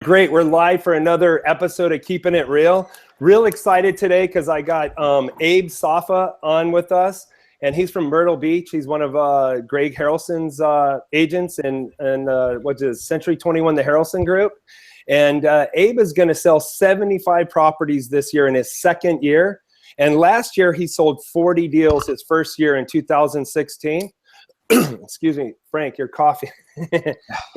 Great. We're live for another episode of Keeping It Real. Real excited today because I got Abe Safa on with us, and he's from Myrtle Beach. He's one of Greg Harrelson's agents and what's his Century 21, the Harrelson Group. And Abe is going to sell 75 properties this year in his second year. And last year he sold 40 deals his first year in 2016. Excuse me, Frank, your coffee.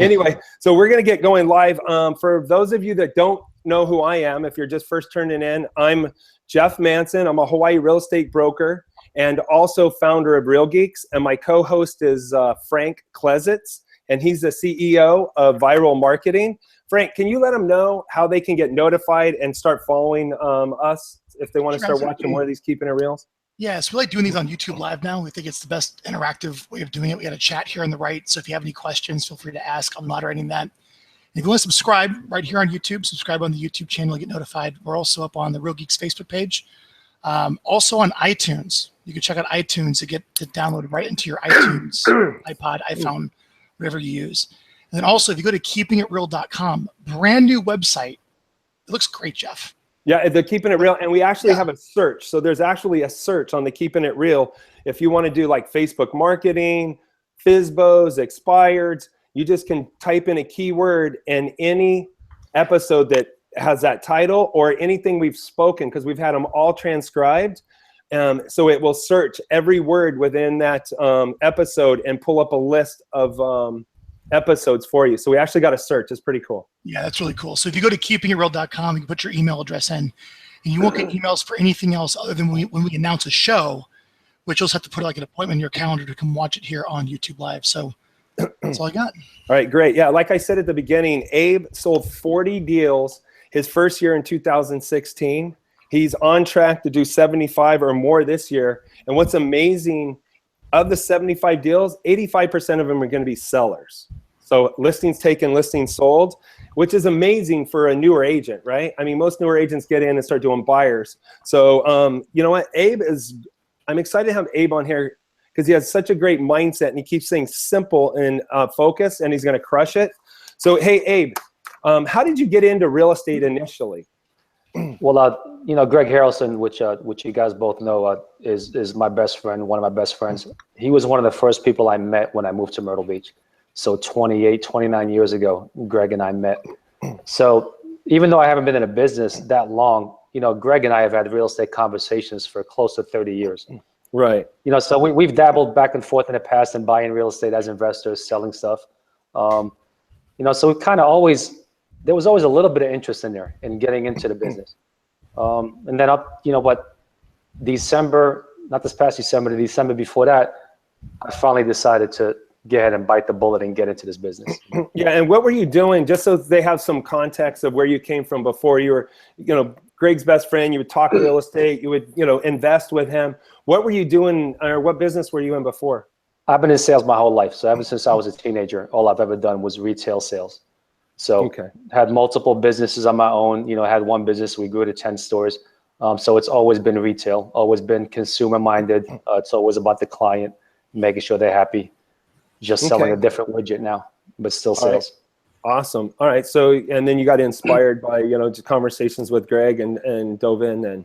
Anyway, so we're going to get going live. For those of you that don't know who I am, if you're just first turning in, I'm Jeff Manson. I'm a Hawaii real estate broker and also founder of Real Geeks. And my co-host is Frank Klesitz, and he's the CEO of Vyral Marketing. Frank, can you let them know how they can get notified and start following us if they want to start watching more of these Keeping It Reals? Yeah, so we like doing these on YouTube Live now. We think it's the best interactive way of doing it. We got a chat here on the right, so if you have any questions, feel free to ask. I'm moderating that. And if you want to subscribe right here on YouTube, subscribe on the YouTube channel, get notified. We're also up on the Real Geeks Facebook page. Also on iTunes. You can check out iTunes to get to download right into your iTunes, iPod, iPhone, whatever you use. And then also, if you go to keepingitreal.com, brand new website. It looks great, Jeff. Yeah, the Keeping It Real, and we actually have a search. So there's actually a search on the Keeping It Real. If you want to do like Facebook marketing, FSBOs, expireds, you just can type in a keyword and any episode that has that title or anything we've spoken, because we've had them all transcribed. So it will search every word within that episode and pull up a list of episodes for you. So we actually got a search. It's pretty cool. Yeah, that's really cool. So if you go to keepingitreal.com, you can put your email address in, and you won't get emails for anything else other than when we announce a show, which you'll just have to put like an appointment in your calendar to come watch it here on YouTube Live. So that's all I got. All right, great. Yeah, like I said at the beginning, Abe sold 40 deals his first year in 2016. He's on track to do 75 or more this year. And what's amazing, of the 75 deals, 85% of them are going to be sellers. So listings taken, listings sold, which is amazing for a newer agent, right? I mean, most newer agents get in and start doing buyers. So you know what, I'm excited to have Abe on here because he has such a great mindset and he keeps saying simple and focus, and he's going to crush it. So, hey, Abe, how did you get into real estate initially? Well, you know, Greg Harrelson, which you guys both know, is my best friend, one of my best friends. He was one of the first people I met when I moved to Myrtle Beach. So 29 years ago, Greg and I met. So even though I haven't been in a business that long, you know, Greg and I have had real estate conversations for close to 30 years. Right. You know, so we've dabbled back and forth in the past and buying real estate as investors, selling stuff. You know, so we kind of there was always a little bit of interest in there in getting into the business. And then December, not this past December, the December before that, I finally decided to get ahead and bite the bullet and get into this business. Yeah, and what were you doing, just so they have some context of where you came from before? You were, you know, Greg's best friend, you would talk real estate, you would, you know, invest with him. What were you doing, or what business were you in before? I've been in sales my whole life. So ever since I was a teenager, all I've ever done was retail sales. So had multiple businesses on my own, you know, had one business, we grew to 10 stores. So it's always been retail, always been consumer minded. It's always about the client, making sure they're happy. Just selling a different widget now, but still sales. Right. Awesome. All right. So, and then you got inspired by, you know, just conversations with Greg and dove in and.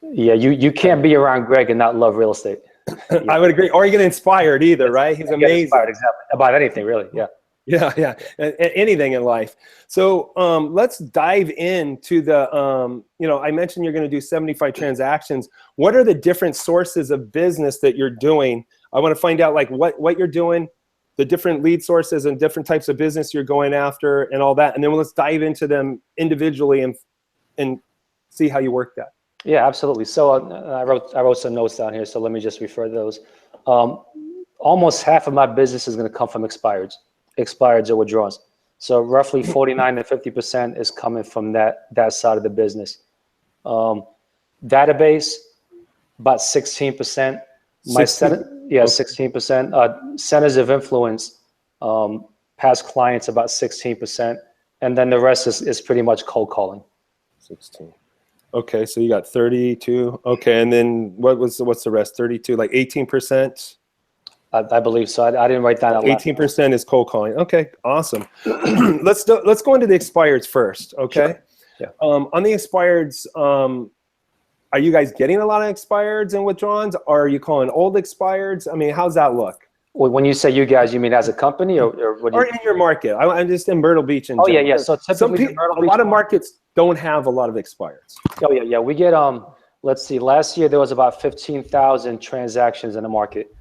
Yeah, you can't be around Greg and not love real estate. Yeah. I would agree. Or you get inspired either, right? He's amazing. Inspired, exactly. About anything, really. Yeah. Yeah. Anything in life. So let's dive into the, you know, I mentioned you're going to do 75 transactions. What are the different sources of business that you're doing? I want to find out like what you're doing, the different lead sources and different types of business you're going after and all that. And then let's dive into them individually and see how you work that. Yeah, absolutely. So I wrote some notes down here. So let me just refer to those. Almost half of my business is going to come from expireds or withdrawals. So roughly 49 to 50% is coming from that side of the business. Database, about 16%. 16%. Centers of influence, past clients, about 16%. And then the rest is pretty much cold calling. 16. Okay, so you got 32. Okay, and then what's the rest? 32, like 18%? I believe so. I didn't write down that. 18% is cold calling. Okay, awesome. Let's go into the expireds first. Okay. Sure. Yeah. On the expireds, are you guys getting a lot of expireds and withdrawals? Or are you calling old expireds? I mean, how's that look? Well, when you say you guys, you mean as a company, or what? Or in your market? I'm just in Myrtle Beach. Oh yeah, yeah. So typically, a lot of markets don't have a lot of expireds. Oh yeah, yeah. We get let's see. Last year there was about 15,000 transactions in the market.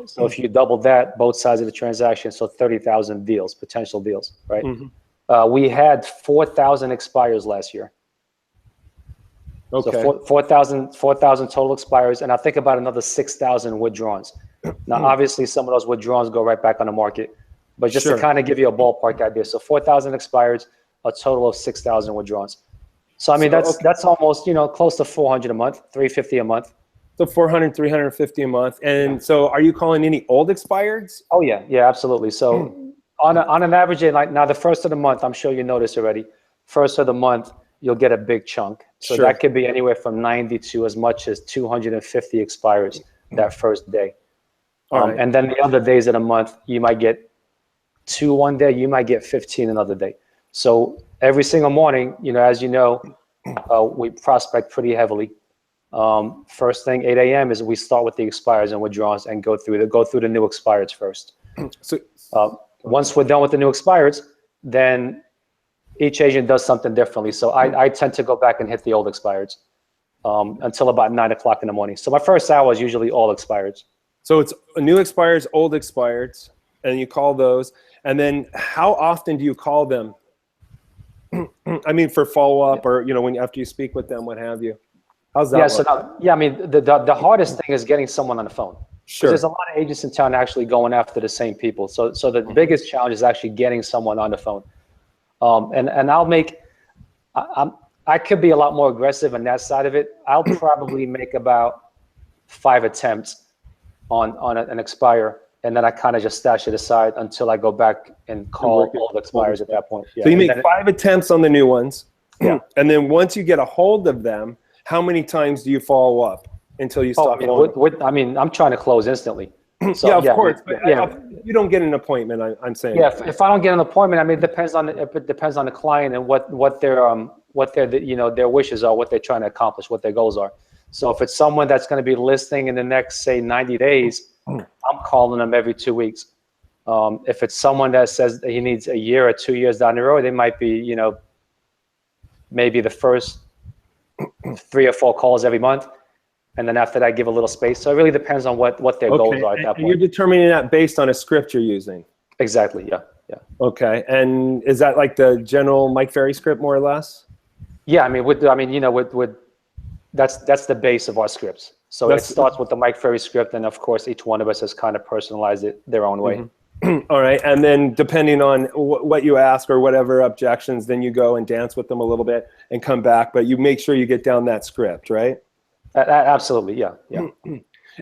So if you double that, both sides of the transaction, so 30,000 deals, potential deals, right? Mm-hmm. We had 4,000 expires last year. Okay. So 4,000 total expires, and I think about another 6,000 withdrawals. Now, obviously, some of those withdrawals go right back on the market, but just to kind of give you a ballpark idea, so 4,000 expires, a total of 6,000 withdrawals. So I mean, that's almost, you know, close to 400 a month, 350 a month. So 400, 350 a month. And so are you calling any old expireds? Oh yeah, yeah, absolutely. So on an average, like now the first of the month, I'm sure you noticed already, first of the month, you'll get a big chunk. So that could be anywhere from 90 to as much as 250 expires that first day. And then the other days of the month, you might get 2 one day, you might get 15 another day. So every single morning, you know, as you know, we prospect pretty heavily. First thing, 8 a.m. is we start with the expires and withdrawals and go through the new expireds first. So once we're done with the new expireds, then each agent does something differently. So I tend to go back and hit the old expireds until about 9 o'clock in the morning. So my first hour is usually all expireds. So it's new expires, old expireds, and you call those. And then how often do you call them? I mean, for follow-up or, you know, when after you speak with them, what have you? How's that? Yeah, so now, I mean, the hardest thing is getting someone on the phone. Sure. There's a lot of agents in town actually going after the same people. So the biggest challenge is actually getting someone on the phone. And I could be a lot more aggressive on that side of it. I'll probably make about 5 attempts on an expire, and then I kind of just stash it aside until I go back and call all the expires at that point. Yeah. So you make 5 attempts on the new ones. Yeah. And then once you get a hold of them, how many times do you follow up until you stop calling? I mean, I'm trying to close instantly. So, yeah, of course. But you don't get an appointment. I'm saying. Yeah, if I don't get an appointment, I mean, it depends on the client and what their you know, their wishes are, what they're trying to accomplish, what their goals are. So if it's someone that's going to be listing in the next, say, 90 days, I'm calling them every 2 weeks. If it's someone that says that he needs a year or 2 years down the road, they might be, you know, maybe the first 3 or 4 calls every month. And then after that, give a little space. So it really depends on what their goals are at that point. You're determining that based on a script you're using. Exactly. Yeah. Yeah. Okay. And is that like the general Mike Ferry script, more or less? Yeah. I mean, you know, that's the base of our scripts. So it starts with the Mike Ferry script, and of course, each one of us has kind of personalized it their own way. All right. And then depending on what you ask or whatever objections, then you go and dance with them a little bit and come back. But you make sure you get down that script, right? Absolutely. Yeah. Yeah.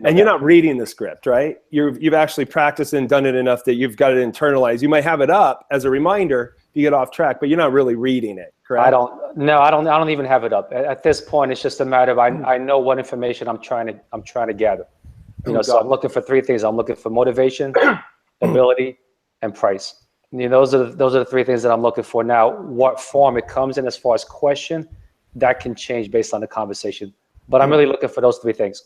And you're not reading the script, right? You've actually practiced and done it enough that you've got it internalized. You might have it up as a reminder if you get off track, but you're not really reading it, correct? I don't even have it up. At this point, it's just a matter of I know what information I'm trying to gather. You know, so I'm looking for 3 things. I'm looking for motivation, ability, and price. You know, those are the 3 things that I'm looking for. Now, what form it comes in as far as question, that can change based on the conversation. But I'm really looking for those 3 things.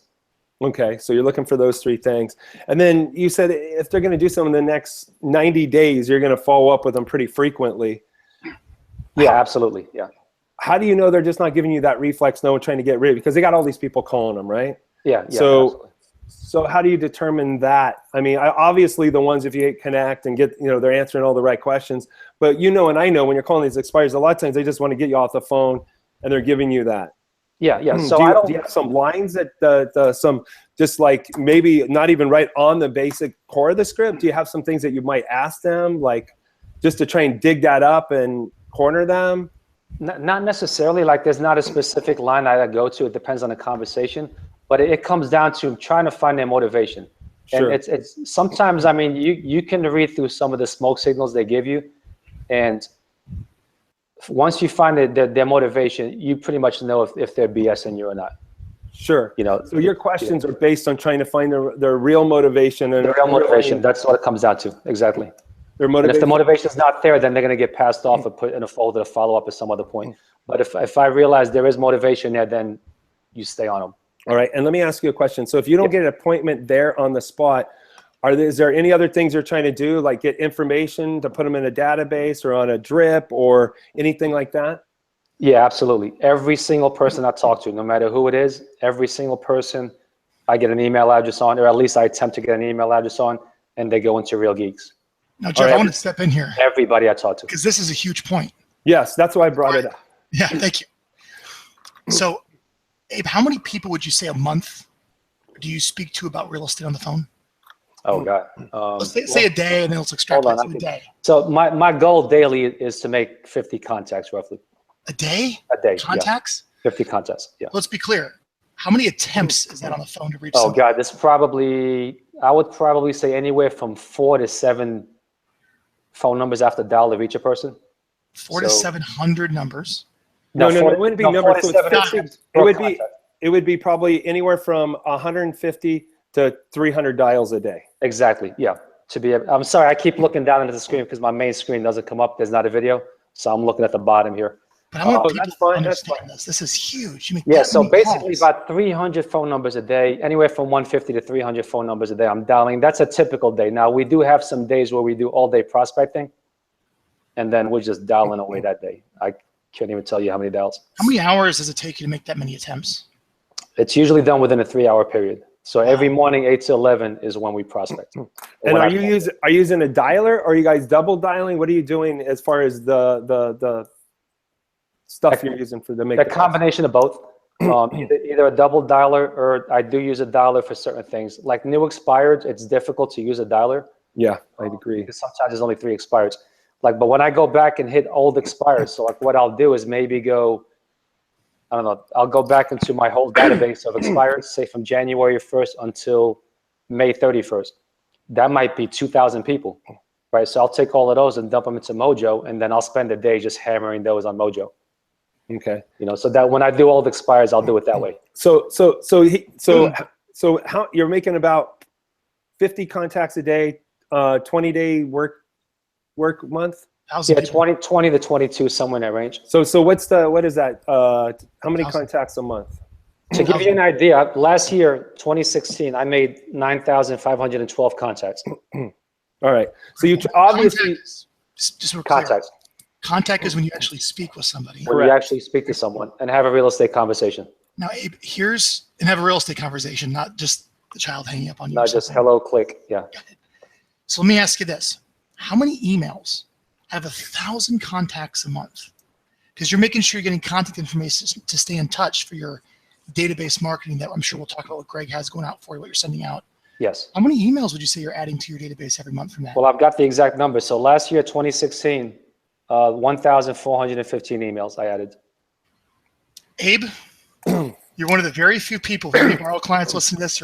Okay, so you're looking for those 3 things. And then you said if they're going to do something in the next 90 days, you're going to follow up with them pretty frequently. Yeah, absolutely. Yeah. How do you know they're just not giving you that reflex no one trying to get rid of? Because they got all these people calling them, right? Yeah. So how do you determine that? I mean, obviously the ones if you connect and get, you know, they're answering all the right questions. But you know, and I know when you're calling these expires, a lot of times they just want to get you off the phone and they're giving you that. Yeah, yeah. So do you have some lines that some just like maybe not even right on the basic core of the script? Do you have some things that you might ask them, like just to try and dig that up and corner them? Not necessarily. Like there's not a specific line that I go to. It depends on the conversation, but it comes down to trying to find their motivation. Sure. And it's sometimes, I mean, you can read through some of the smoke signals they give you, and once you find their motivation, you pretty much know if they're BSing you or not. Sure. You know, so your questions are based on trying to find their real motivation and the real motivation. That's what it comes down to. Exactly. Their motivation. And if the motivation is not there, then they're going to get passed off or put in a folder to follow up at some other point. But if I realize there is motivation there, then you stay on them. All right. And let me ask you a question. So if you don't get an appointment there on the spot, is there any other things you're trying to do, like get information to put them in a database or on a drip or anything like that? Yeah, absolutely. Every single person I talk to, no matter who it is, every single person I get an email address on, or at least I attempt to get an email address on, and they go into Real Geeks. Now, Jeff, I want to step in here. Everybody I talk to. Because this is a huge point. Yes, that's why I brought it up. Yeah, thank you. So, Abe, how many people would you say a month do you speak to about real estate on the phone? Oh, God. Let's say a day, and then let's extrapolate to a day. So my goal daily is to make 50 contacts, roughly. A day? A day. Contacts? Yeah. 50 contacts, yeah. Let's be clear. How many attempts is that on the phone to reach Oh, someone? God, I would probably say anywhere from 4 to 7 phone numbers after dial to reach a person. 400 to 700 numbers. No, it wouldn't be numbers. It would be probably anywhere from 150 to 300 dials a day. Exactly, yeah. I'm sorry, I keep looking down into the screen because my main screen doesn't come up. There's not a video, so I'm looking at the bottom here. But I want people to understand this. This is huge. You make so basically about 300 phone numbers a day, anywhere from 150 to 300 phone numbers a day I'm dialing. That's a typical day. Now, we do have some days where we do all-day prospecting, and then we're just dialing away that day. I can't even tell you how many dials. How many hours does it take you to make that many attempts? It's usually done within a 3-hour period. So every morning, 8 to 11 is when we prospect. And are you using a dialer? Or are you guys double dialing? What are you doing as far as the stuff you're using for the make? A combination of both. Either a double dialer, or I do use a dialer for certain things. Like new expireds, it's difficult to use a dialer. Yeah, I'd agree. Because sometimes there's only 3 expireds. But when I go back and hit old expireds, so like what I'll do is maybe go, I don't know, I'll go back into my whole database of expireds, say from January 1st until May 31st. That might be 2,000 people, right? So I'll take all of those and dump them into Mojo, and then I'll spend the day just hammering those on Mojo. Okay. So that when I do all the expires, I'll do it that way. So how you're making about 50 contacts a day, 20-day work month? Yeah, 20 to 22, somewhere in that range. So what is that? How many contacts a month? To give you an idea, last year, 2016, I made 9,512 contacts. All right. So you obviously just for contacts. Contact is when you actually speak with somebody. When you actually speak to someone and have a real estate conversation. Now, Abe, have a real estate conversation, not just the child hanging up on you. Not just hello, click. Yeah. So let me ask you this. How many emails have 1,000 contacts a month? Because you're making sure you're getting contact information to stay in touch for your database marketing that I'm sure we'll talk about what Greg has going out for you, what you're sending out. Yes. How many emails would you say you're adding to your database every month from that? Well, I've got the exact number. So last year, 2016, 1,415 emails I added. Abe, you're one of the very few people who have Vyral clients listen to this.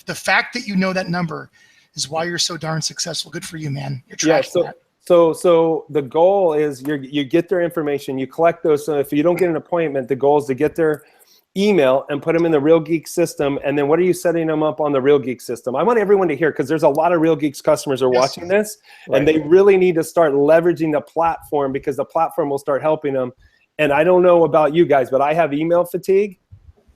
The fact that you know that number is why you're so darn successful. Good for you, man. You're tracking that. So the goal is you get their information, you collect those. So if you don't get an appointment, the goal is to get their email and put them in the Real Geeks system. And then what are you setting them up on the Real Geeks system? I want everyone to hear, because there's a lot of Real Geeks customers are watching this, and they really need to start leveraging the platform, because the platform will start helping them. And I don't know about you guys, but I have email fatigue.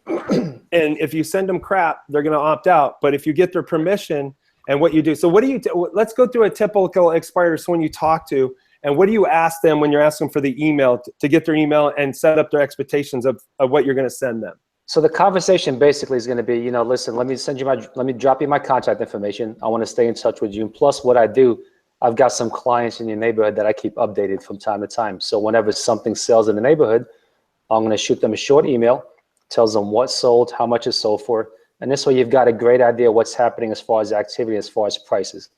And if you send them crap, they're going to opt out. But if you get their permission and what you do. So what do you do? Let's go through a typical expired someone you talk to. And what do you ask them when you're asking for the email to get their email and set up their expectations of what you're going to send them? So the conversation basically is going to be, listen, let me drop you my contact information. I want to stay in touch with you. And plus what I do, I've got some clients in your neighborhood that I keep updated from time to time. So whenever something sells in the neighborhood, I'm going to shoot them a short email, tells them what sold, how much it sold for. And this way you've got a great idea what's happening as far as activity, as far as prices.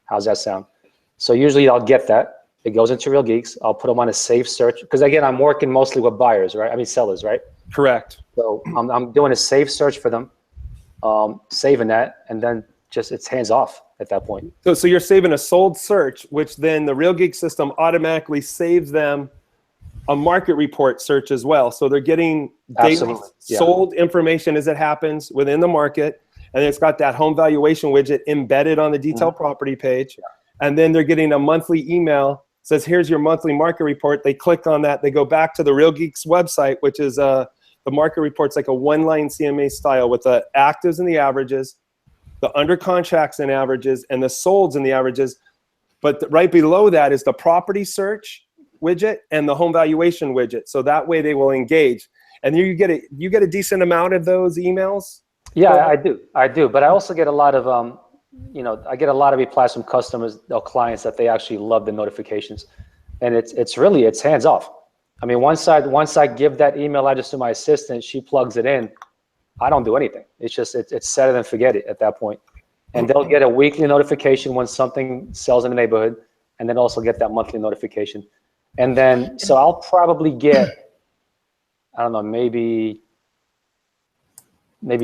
How's that sound? So usually I'll get that. It goes into Real Geeks. I'll put them on a safe search, because again, I'm working mostly with buyers, right? I mean, sellers, right? Correct. So I'm doing a safe search for them, saving that, and then it's hands off at that point. So you're saving a sold search, which then the Real Geeks system automatically saves them a market report search as well. So they're getting daily sold information as it happens within the market. And it's got that home valuation widget embedded on the detailed property page. And then they're getting a monthly email, says, here's your monthly market report. They click on that. They go back to the Real Geeks website, which is the market report's like a one-line CMA style with the actives and the averages, the under contracts and averages, and the solds and the averages. But right below that is the property search widget and the home valuation widget. So that way they will engage. And you get a decent amount of those emails? Yeah, I do. But I also get a lot of, I get a lot of replies from customers or clients that they actually love the notifications. And it's really hands off. I mean, once I give that email address to my assistant, she plugs it in. I don't do anything. It's just, it's set it and forget it at that point. And they'll get a weekly notification when something sells in the neighborhood, and then also get that monthly notification. And then, so I'll probably get, I don't know, maybe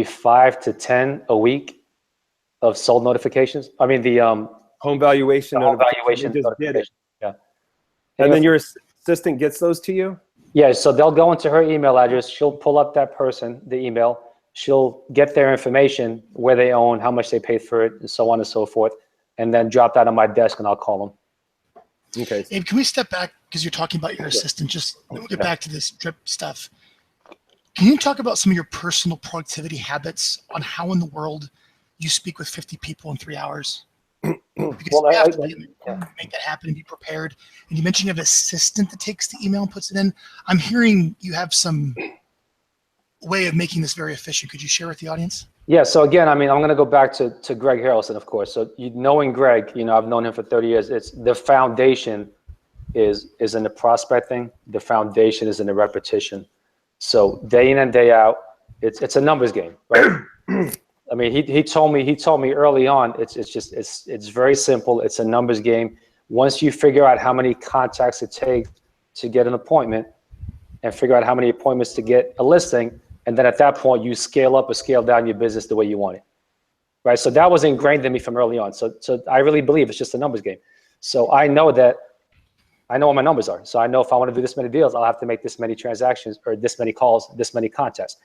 5 to 10 a week of sold notifications. I mean, the home valuation notification. Yeah. And then your assistant gets those to you? Yeah, so they'll go into her email address. She'll pull up that person, the email. She'll get their information, where they own, how much they paid for it, and so on and so forth, and then drop that on my desk, and I'll call them. Okay. Abe, can we step back, because you're talking about your assistant? We'll get back to this drip stuff. Can you talk about some of your personal productivity habits on how in the world you speak with 50 people in 3 hours? Because you have to make that happen and be prepared. And you mentioned you have an assistant that takes the email and puts it in. I'm hearing you have some way of making this very efficient. Could you share with the audience? Yeah, so again, I mean, I'm going to go back to Greg Harrelson, of course. So knowing Greg, I've known him for 30 years. It's the foundation is in the prospecting. The foundation is in the repetition. So day in and day out, it's a numbers game, right? I mean, he told me early on, it's very simple. It's a numbers game. Once you figure out how many contacts it takes to get an appointment, and figure out how many appointments to get a listing, and then at that point you scale up or scale down your business the way you want it, right? So that was ingrained in me from early on. So I really believe it's just a numbers game. So I know what my numbers are. So I know if I want to do this many deals, I'll have to make this many transactions or this many calls, this many contacts.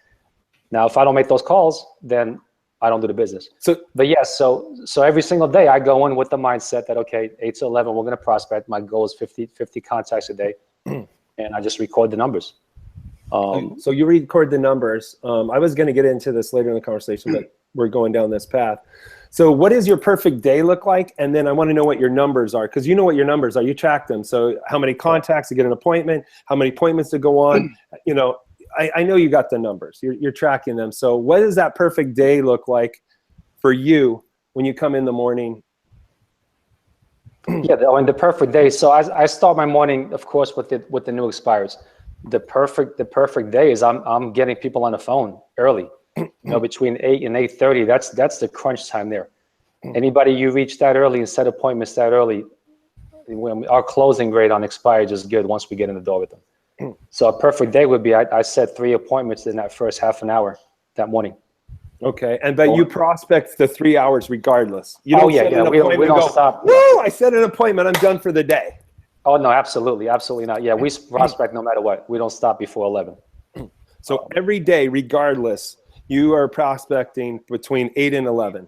Now, if I don't make those calls, then I don't do the business. But yes, so every single day I go in with the mindset that, okay, 8 to 11, we're going to prospect. My goal is 50 contacts a day. And I just record the numbers. So you record the numbers. I was going to get into this later in the conversation, but we're going down this path. So what does your perfect day look like? And then I want to know what your numbers are, because you know what your numbers are. You track them. So how many contacts to get an appointment, how many appointments to go on. I know you got the numbers. You're tracking them. So what does that perfect day look like for you when you come in the morning? Yeah, the perfect day. So I start my morning, of course, with the new expires. The perfect day is I'm getting people on the phone early, between 8 and 8:30. That's the crunch time there. Anybody you reach that early and set appointments that early, our closing rate on expired is good once we get in the door with them. So a perfect day would be I set 3 appointments in that first half an hour that morning. Okay, but you prospect the 3 hours regardless. You don't we don't stop. Woo! I set an appointment. I'm done for the day. Oh no, absolutely not. Yeah, we prospect no matter what. We don't stop before 11. So every day, regardless, you are prospecting between 8 and 11.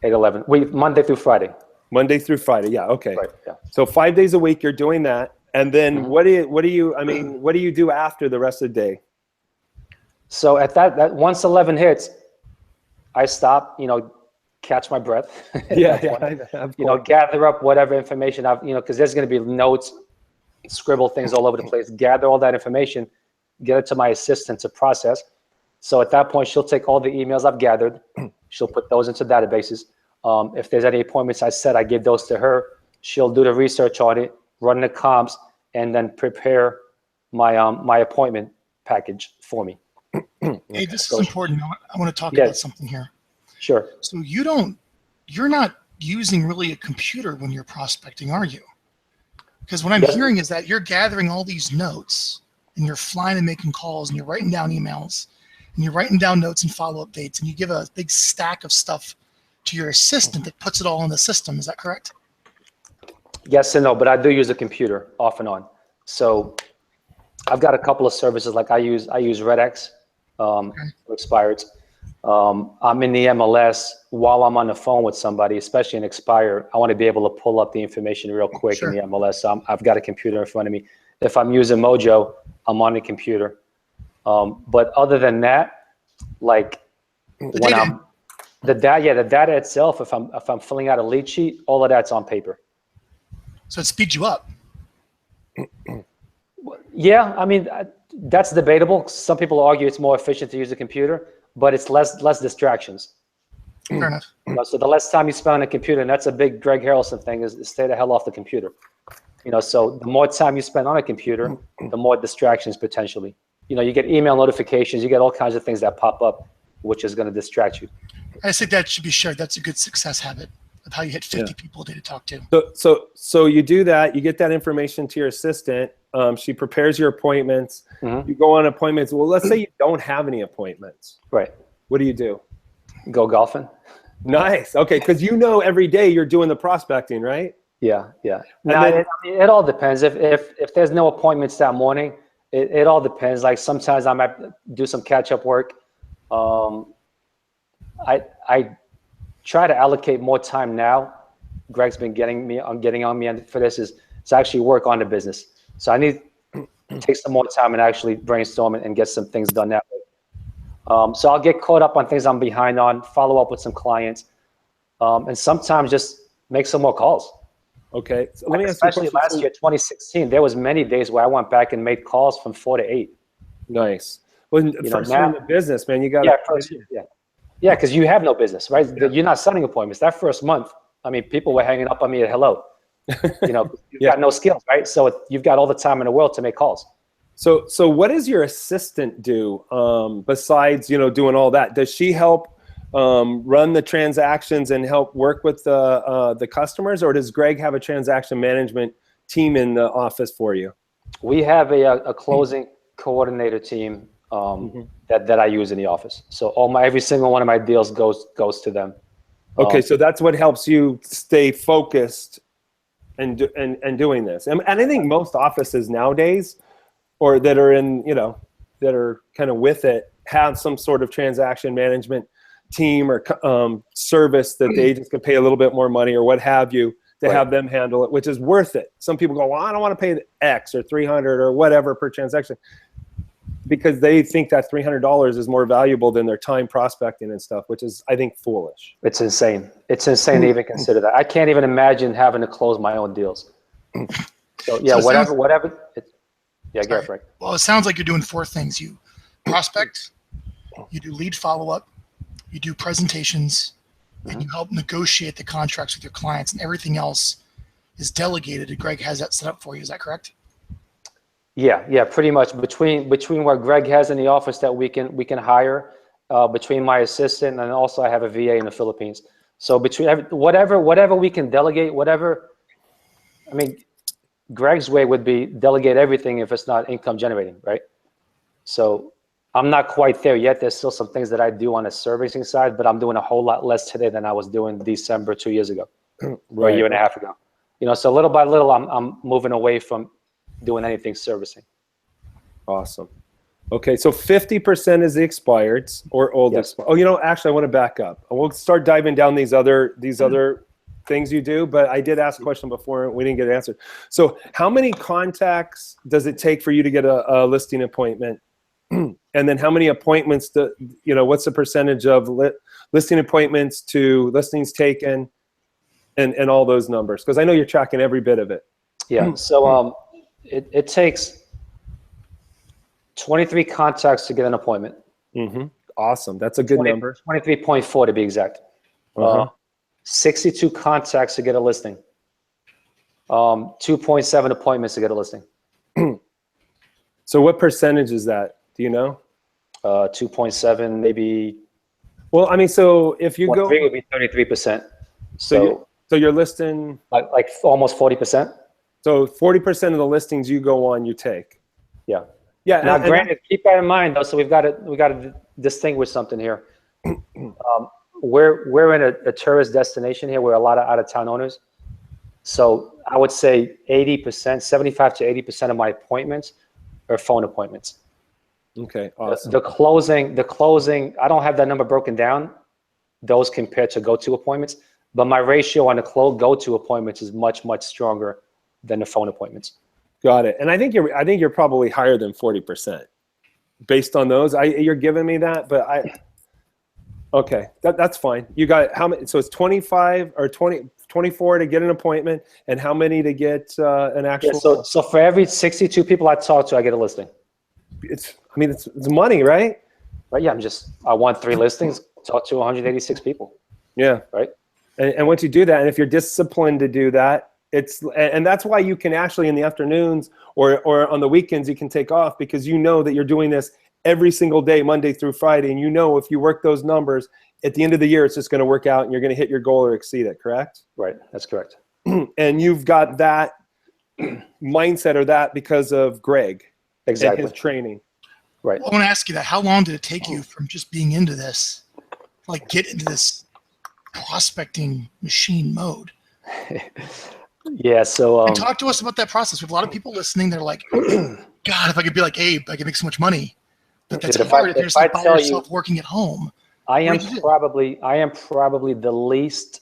8, 11. Monday through Friday. Monday through Friday. Yeah. Okay. Right, yeah. So 5 days a week you're doing that, and then what do you do after the rest of the day? So at that once 11 hits, I stop, catch my breath. Gather up whatever information I've, because there's going to be notes, scribble things all over the place. Gather all that information, get it to my assistant to process. So at that point, she'll take all the emails I've gathered. She'll put those into databases. If there's any appointments I set, I give those to her. She'll do the research on it, run the comps, and then prepare my appointment package for me. Hey, this is important. I want to talk about something here. Sure. So you're not using really a computer when you're prospecting, are you? Because what I'm hearing is that you're gathering all these notes and you're flying and making calls and you're writing down emails and you're writing down notes and follow-up dates and you give a big stack of stuff to your assistant that puts it all in the system. Is that correct? Yes and no, but I do use a computer off and on. So I've got a couple of services like I use RedX for expireds. I'm in the MLS while I'm on the phone with somebody, especially an expired. I want to be able to pull up the information real quick in the MLS. So I've got a computer in front of me. If I'm using Mojo, I'm on the computer. But other than that, like the data itself, if I'm filling out a lead sheet, all of that's on paper. So it speeds you up. Yeah, I mean, that's debatable. Some people argue it's more efficient to use a computer, but it's less distractions. Fair enough. So the less time you spend on a computer, and that's a big Greg Harrelson thing, is stay the hell off the computer. So the more time you spend on a computer, the more distractions potentially. You get email notifications, you get all kinds of things that pop up, which is going to distract you. I think that should be shared. That's a good success habit of how you hit 50 people a day to talk to. So you do that, you get that information to your assistant. She prepares your appointments. You go on appointments. Well, let's say you don't have any appointments. Right. What do? Go golfing. Nice. Okay, because every day you're doing the prospecting, right? Yeah. Now, it all depends. If there's no appointments that morning, it all depends. Like sometimes I might do some catch-up work. I try to allocate more time now. Greg's been getting on me for this is to actually work on the business. So I need to take some more time and actually brainstorm and get some things done that way. So I'll get caught up on things I'm behind on, follow up with some clients, and sometimes just make some more calls. Okay. So let me ask especially last year, 2016, there was many days where I went back and made calls from 4 to 8. Nice. Well, first in the business, man, you got Yeah, because you have no business, right? Yeah. You're not setting appointments. That first month, I mean, people were hanging up on me at hello. You've got no skills, right? So you've got all the time in the world to make calls. So what does your assistant do besides doing all that? Does she help run the transactions and help work with the customers, or does Greg have a transaction management team in the office for you? We have a closing coordinator team that I use in the office. So every single one of my deals goes to them. Okay, so that's what helps you stay focused and doing this. And I think most offices nowadays, or that are in that are kind of with it, have some sort of transaction management team or service that the agents can pay a little bit more money or what have you to have them handle it, which is worth it. Some people go, well, I don't want to pay X or $300 or whatever per transaction, because they think that $300 is more valuable than their time prospecting and stuff, which is, I think, foolish. It's insane. It's insane to even consider that. I can't even imagine having to close my own deals. So yeah, whatever. Yeah, go Frank. Well, it sounds like you're doing 4 things. You prospect, you do lead follow-up, you do presentations, and you help negotiate the contracts with your clients, and everything else is delegated. And Greg has that set up for you. Is that correct? Yeah, pretty much. Between what Greg has in the office that we can hire, between my assistant, and also I have a VA in the Philippines. So between whatever we can delegate, Greg's way would be delegate everything if it's not income generating, right? So I'm not quite there yet. There's still some things that I do on the servicing side, but I'm doing a whole lot less today than I was doing December 2 years ago, or a year and a half ago. So little by little, I'm moving away from doing anything servicing. Awesome. Okay, so 50% is the expireds or old. Yes. Actually, I want to back up. We'll start diving down these other things you do, but I did ask a question before and we didn't get it answered. So how many contacts does it take for you to get a listing appointment? And then how many appointments what's the percentage of listing appointments to listings taken and all those numbers? Because I know you're tracking every bit of it. Yeah, so it takes 23 contacts to get an appointment. Awesome, that's a good number. 23.4 to be exact. 62 contacts to get a listing. 2.7 appointments to get a listing. So what percentage is that? Do you know? 2.7, maybe. Well, I mean, so if you go, it would be 33%. So you're listing like almost 40%. So 40% of the listings you go on, you take. Yeah. Yeah. Now, granted, keep that in mind though. So we got to distinguish something here. We're in a tourist destination here. We're a lot of out-of-town owners. So I would say 75 to 80% of my appointments are phone appointments. Okay, awesome. The closing, I don't have that number broken down, those compared to go-to appointments, but my ratio on the go-to appointments is much, much stronger than the phone appointments. Got it. And I think you're probably higher than 40% based on those. You're giving me that, but okay, that's fine. You got how many? So it's 25 or 24 to get an appointment, and how many to get an actual? Yeah, so for every 62 people I talk to, I get a listing. It's money, right? Right. Yeah. I want 3 listings, talk to 186 people. Yeah. Right. And once you do that, and if you're disciplined to do that, and that's why you can actually in the afternoons or on the weekends, you can take off, because you know that you're doing this every single day, Monday through Friday. And you know, if you work those numbers at the end of the year, it's just going to work out and you're going to hit your goal or exceed it. Correct? Right. That's correct. And you've got that mindset or that because of Greg. Exactly. And his training. Right. Well, I want to ask you that. How long did it take you from just being into this, like get into this prospecting machine mode? Yeah. So and talk to us about that process. We have a lot of people listening. They're like, God, if I could be like Abe, I could make so much money. But that's hard if you're just like by yourself working at home. I am probably the least,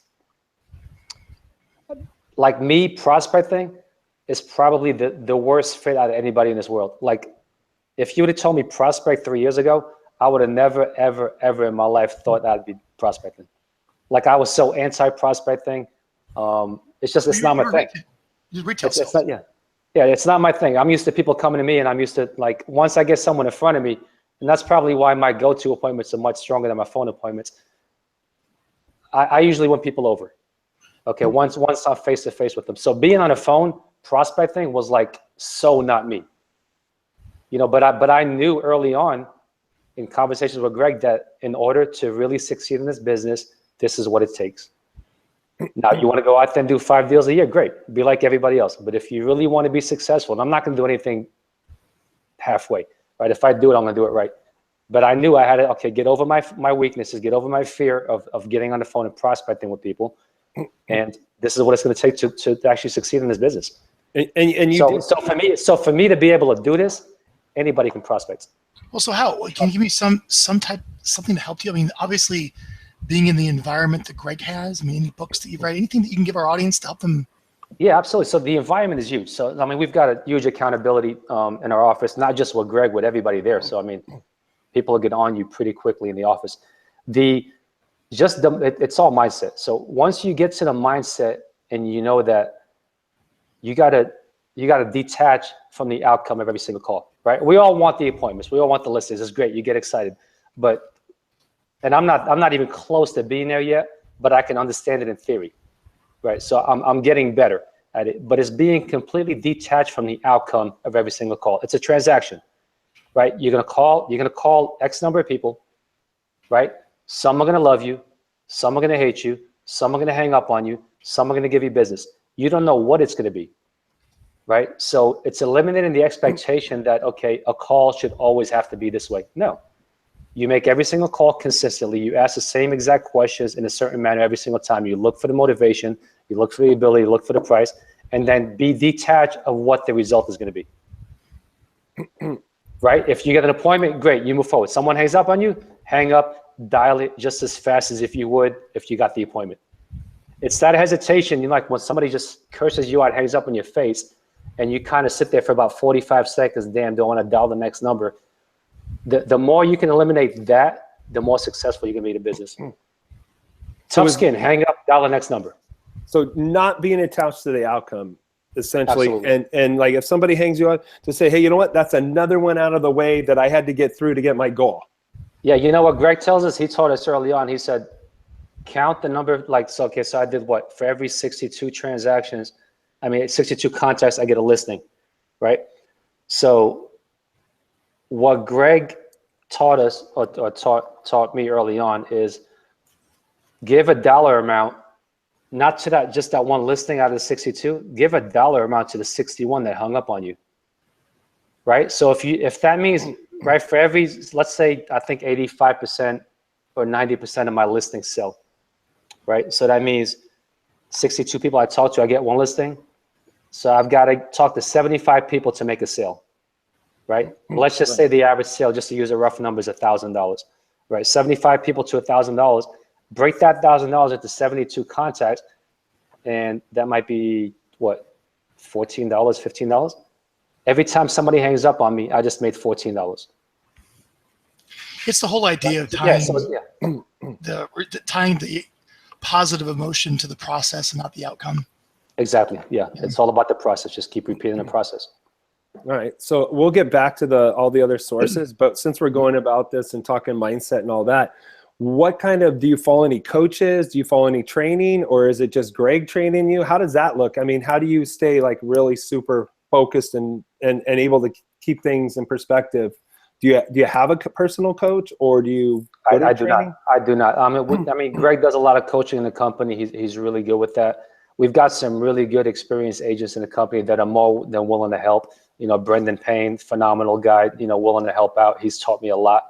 like me, prospecting is probably the worst fit out of anybody in this world. Like, if you would have told me prospect 3 years ago, I would have never, ever, ever in my life thought I'd be prospecting. Like, I was so anti-prospecting. It's not my thing. It's not, yeah, it's not my thing. I'm used to people coming to me, and I'm used to, like, once I get someone in front of me, and that's probably why my go-to appointments are much stronger than my phone appointments. I usually win people over. Okay, once I'm face-to-face with them. So being on a phone prospecting was like so not me. You know, but I knew early on in conversations with Greg that in order to really succeed in this business, this is what it takes. Now, you want to go out there and do 5 deals a year, great. Be like everybody else. But if you really want to be successful, and I'm not going to do anything halfway, right? If I do it, I'm going to do it right. But I knew I had to, okay, get over my weaknesses, get over my fear of getting on the phone and prospecting with people. And this is what it's going to take to actually succeed in this business. So for me to be able to do this, anybody can prospect. Well, so how? Can you give me something to help you? I mean, obviously, being in the environment that Greg has, I mean, any books that you write, anything that you can give our audience to help them? Yeah, absolutely. So the environment is huge. So, I mean, we've got a huge accountability in our office, not just with Greg, with everybody there. So, I mean, people get on you pretty quickly in the office. It's all mindset. So once you get to the mindset and you know that you gotta detach from the outcome of every single call, right? We all want the appointments. We all want the listings. It's great. You get excited, and I'm not even close to being there yet, but I can understand it in theory, right? So I'm getting better at it, but it's being completely detached from the outcome of every single call. It's a transaction, right? You're gonna call X number of people, right? Some are gonna love you, some are gonna hate you, some are gonna hang up on you, some are gonna give you business. You don't know what it's gonna be, right? So it's eliminating the expectation that, okay, a call should always have to be this way. No. You make every single call consistently. You ask the same exact questions in a certain manner every single time. You look for the motivation, you look for the ability, you look for the price, and then be detached of what the result is going to be. Right? If you get an appointment, great, you move forward. Someone hangs up on you, hang up, dial it just as fast as if you would if you got the appointment. It's that hesitation, like when somebody just curses you out, hangs up on your face, and you kind of sit there for about 45 seconds, damn, don't want to dial the next number. The more you can eliminate that, the more successful you can be in business. Tough skin, hang up, dial the next number. So not being attached to the outcome, essentially. Absolutely. And like if somebody hangs you up, to say, hey, you know what? That's another one out of the way that I had to get through to get my goal. Yeah, you know what Greg tells us? He taught us early on. He said, count the number, so I did what? For every 62 transactions, 62 contacts, I get a listing, right? So what Greg taught us or taught me early on is give a dollar amount, not to just that one listing out of the 62, give a dollar amount to the 61 that hung up on you, right? So if that means, right, for every, let's say, I think 85% or 90% of my listings sell, right? So that means 62 people I talk to, I get one listing. So I've got to talk to 75 people to make a sale. right? Let's just say the average sale, just to use a rough number, is $1,000, right? 75 people to $1,000. Break that $1,000 into 72 contacts, and that might be what, $14, $15. Every time somebody hangs up on me, I just made $14. It's the whole idea of tying the positive emotion to the process and not the outcome. Exactly. Yeah. It's all about the process. Just keep repeating the process. All right. So we'll get back to all the other sources, but since we're going about this and talking mindset and all that, what kind of, do you follow any coaches? Do you follow any training, or is it just Greg training you? How does that look? I mean, how do you stay like really super focused and able to keep things in perspective? Do you have a personal coach, or do you? I do not. I do not. I mean, Greg does a lot of coaching in the company. He's really good with that. We've got some really good experienced agents in the company that are more than willing to help. You know, Brendan Payne, phenomenal guy, you know, willing to help out. He's taught me a lot.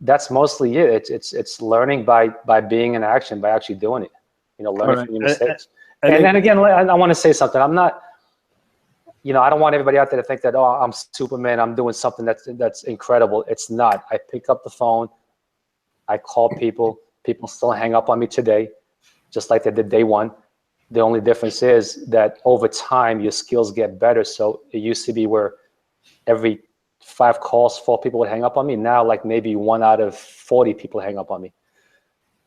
That's mostly it. It's learning by being in action, by actually doing it. You know, learning from your mistakes. And then again, I want to say something. I'm not, you know, I don't want everybody out there to think that, oh, I'm Superman, I'm doing something that's incredible. It's not. I pick up the phone, I call people. People still hang up on me today, just like they did day one. The only difference is that over time, your skills get better. So it used to be where every 5 calls, 4 people would hang up on me. Now, like maybe 1 out of 40 people hang up on me.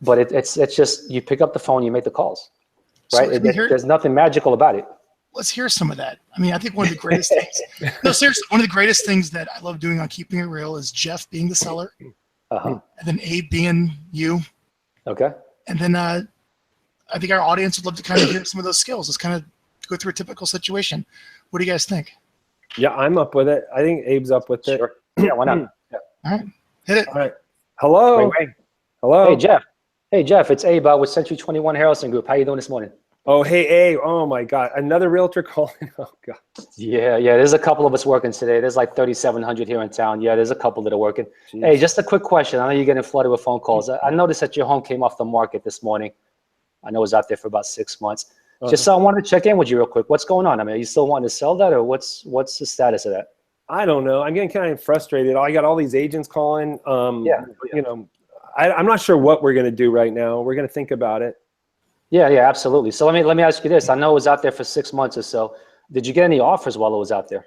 But it's just, you pick up the phone, you make the calls, right? So there's nothing magical about it. Let's hear some of that. I mean, I think one of the greatest things, no, seriously, one of the greatest things that I love doing on Keeping It Real is Jeff being the seller, and then Abe being you. Okay. And then I think our audience would love to kind of hear some of those skills. Let's kind of go through a typical situation. What do you guys think? Yeah, I'm up with it. I think Abe's up with it. Sure. Yeah, why not? Yeah. All right, hit it. All right. Hello. Wait. Hello. Hey, Jeff. It's Abe with Century 21 Harrelson Group. How you doing this morning? Oh, hey, Abe. Oh my God, another realtor calling. Oh God. Yeah. There's a couple of us working today. There's like 3,700 here in town. Yeah, there's a couple that are working. Jeez. Hey, just a quick question. I know you're getting flooded with phone calls. I noticed that your home came off the market this morning. I know it was out there for about 6 months. Just so I wanted to check in with you real quick. What's going on? I mean, are you still wanting to sell that, or what's the status of that? I don't know. I'm getting kind of frustrated. I got all these agents calling. You know, I'm not sure what we're going to do right now. We're going to think about it. Yeah, absolutely. So let me ask you this. I know it was out there for 6 months or so. Did you get any offers while it was out there?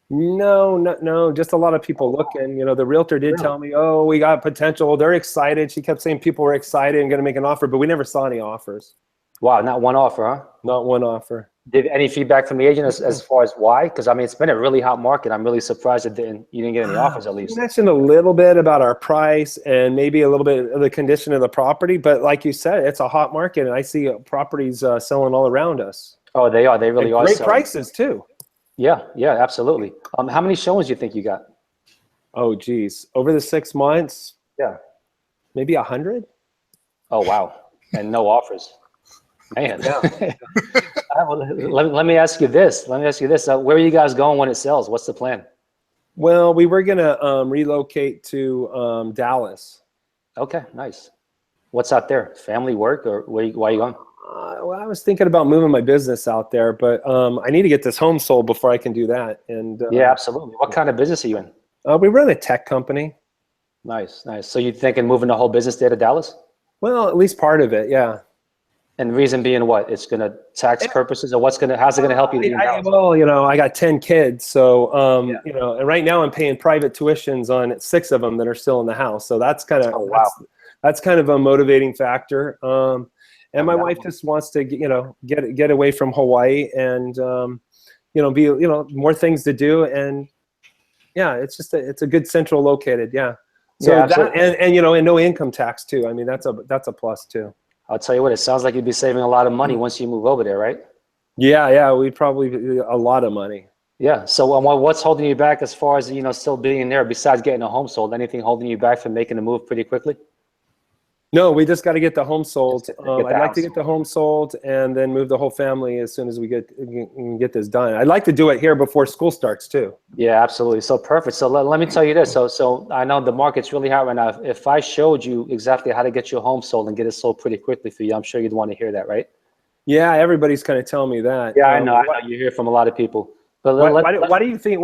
No. Just a lot of people looking. You know, the realtor did tell me, oh, we got potential. They're excited. She kept saying people were excited and going to make an offer, but we never saw any offers. Wow, not one offer, huh? Not one offer. Did any feedback from the agent as far as why? Because I mean, it's been a really hot market. I'm really surprised that you didn't get any offers at least. You mentioned a little bit about our price and maybe a little bit of the condition of the property, but like you said, it's a hot market, and I see properties selling all around us. Oh, they are. They really are. Great prices too. Yeah, absolutely. How many showings do you think you got? Oh, geez, over the 6 months. Yeah, maybe 100. Oh, wow, and no offers. Man, yeah. Let me ask you this. Where are you guys going when it sells? What's the plan? Well, we were gonna relocate to Dallas. Okay, nice. What's out there? Family, work, or why are you going? Well, I was thinking about moving my business out there, but I need to get this home sold before I can do that. And yeah, absolutely. What kind of business are you in? We run a tech company. Nice. So you're thinking moving the whole business there to Dallas? Well, at least part of it, yeah. And the reason being what? It's going to tax purposes, or how's it going to help you? Well, you know, I got 10 kids. So, you know, and right now I'm paying private tuitions on 6 of them that are still in the house. So that's kind of, that's kind of a motivating factor. And my wife just wants to, you know, get away from Hawaii and, you know, be, you know, more things to do. And yeah, it's just, it's a good central located. Yeah. So that, and, you know, and no income tax too. I mean, that's a plus too. I'll tell you what, it sounds like you'd be saving a lot of money once you move over there, right? Yeah, we'd probably a lot of money. Yeah. So what's holding you back as far as, you know, still being in there besides getting a home sold? Anything holding you back from making the move pretty quickly? No, we just got to get the home sold. I'd like to get the home sold and then move the whole family as soon as we get this done. I'd like to do it here before school starts too. Yeah, absolutely. So perfect. So let me tell you this. So I know the market's really hot right now. If I showed you exactly how to get your home sold and get it sold pretty quickly for you, I'm sure you'd want to hear that, right? Yeah, everybody's kind of telling me that. Yeah, I know. You hear from a lot of people. But Why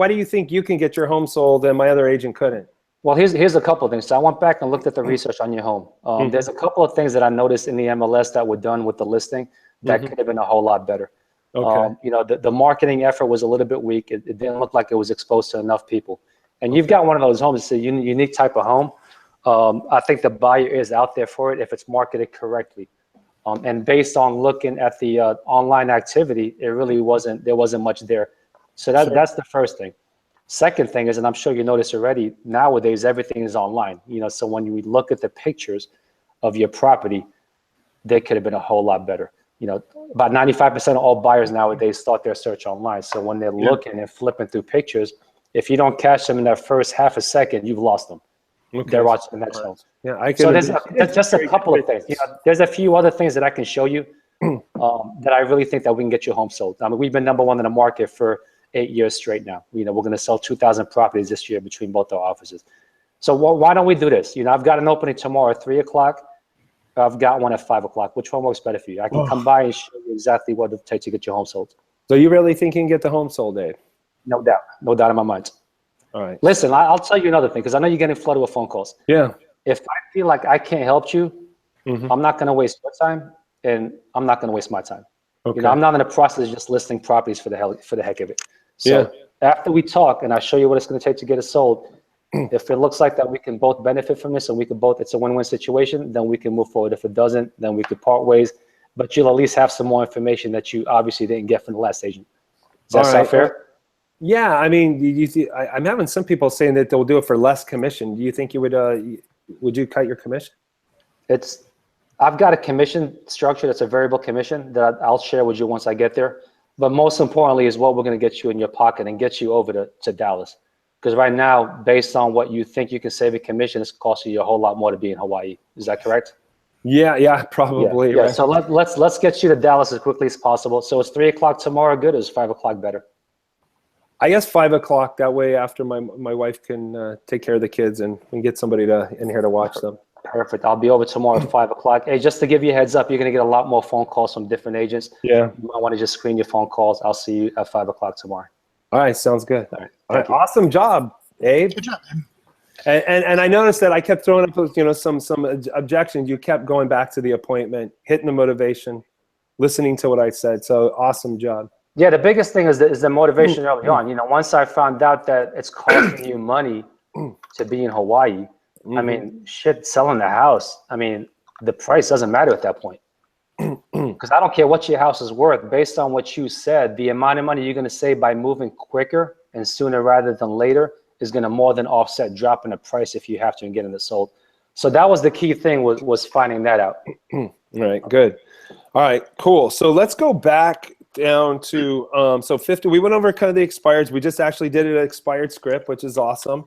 do you think you can get your home sold and my other agent couldn't? Well, here's a couple of things. So I went back and looked at the research on your home. There's a couple of things that I noticed in the MLS that were done with the listing that could have been a whole lot better. Okay. You know, the marketing effort was a little bit weak. It didn't look like it was exposed to enough people. And you've got one of those homes. It's a unique type of home. I think the buyer is out there for it if it's marketed correctly. And based on looking at the online activity, it really there wasn't much there. So that's the first thing. Second thing is, and I'm sure you noticed already, nowadays everything is online. You know, so when you look at the pictures of your property, they could have been a whole lot better. You know, about 95% of all buyers nowadays start their search online. So when they're looking and flipping through pictures, if you don't catch them in that first half a second, you've lost them. Okay. They're watching the next one. Yeah, I can. So there's just a couple of things. You know, there's a few other things that I can show you that I really think that we can get your home sold. I mean, we've been #1 in the market for 8 years straight now. You know, we're going to sell 2,000 properties this year between both our offices. So why don't we do this? You know, I've got an opening tomorrow at 3 o'clock. I've got one at 5 o'clock. Which one works better for you? I can come by and show you exactly what it takes to get your home sold. So you really think you can get the home sold, Dave? No doubt. No doubt in my mind. All right. Listen, I'll tell you another thing, because I know you're getting flooded with phone calls. Yeah. If I feel like I can't help you, I'm not going to waste your time, and I'm not going to waste my time. Okay. You know, I'm not in the process of just listing properties for the heck of it. So after we talk and I show you what it's going to take to get it sold, if it looks like that we can both benefit from this and we can both, it's a win-win situation, then we can move forward. If it doesn't, then we could part ways. But you'll at least have some more information that you obviously didn't get from the last agent. Does that sound fair? Yeah, I mean, I'm having some people saying that they'll do it for less commission. Do you think you would you cut your commission? I've got a commission structure that's a variable commission that I'll share with you once I get there. But most importantly is what we're going to get you in your pocket and get you over to Dallas. Because right now, based on what you think you can save in commission, it's costing you a whole lot more to be in Hawaii. Is that correct? Yeah, probably. Yeah. Right. So let's get you to Dallas as quickly as possible. So it's 3 o'clock tomorrow good, or is 5 o'clock better? I guess 5 o'clock. That way, after my wife can take care of the kids and get somebody in here to watch them. Perfect. I'll be over tomorrow at 5 o'clock. Hey, just to give you a heads up, you're going to get a lot more phone calls from different agents. Yeah. You might want to just screen your phone calls. I'll see you at 5 o'clock tomorrow. All right. Sounds good. All right. Awesome job, Abe. Good job, man. And I noticed that I kept throwing up, some objections. You kept going back to the appointment, hitting the motivation, listening to what I said. So awesome job. Yeah, the biggest thing is the motivation early on. You know, once I found out that it's costing you money to be in Hawaii, I mean, shit, selling the house. I mean, the price doesn't matter at that point. Because I don't care what your house is worth. Based on what you said, the amount of money you're going to save by moving quicker and sooner rather than later is going to more than offset dropping the price if you have to and getting it sold. So that was the key thing, was finding that out. All right, good. All right, cool. So let's go back down to so 50. We went over kind of the expireds. We just actually did an expired script, which is awesome.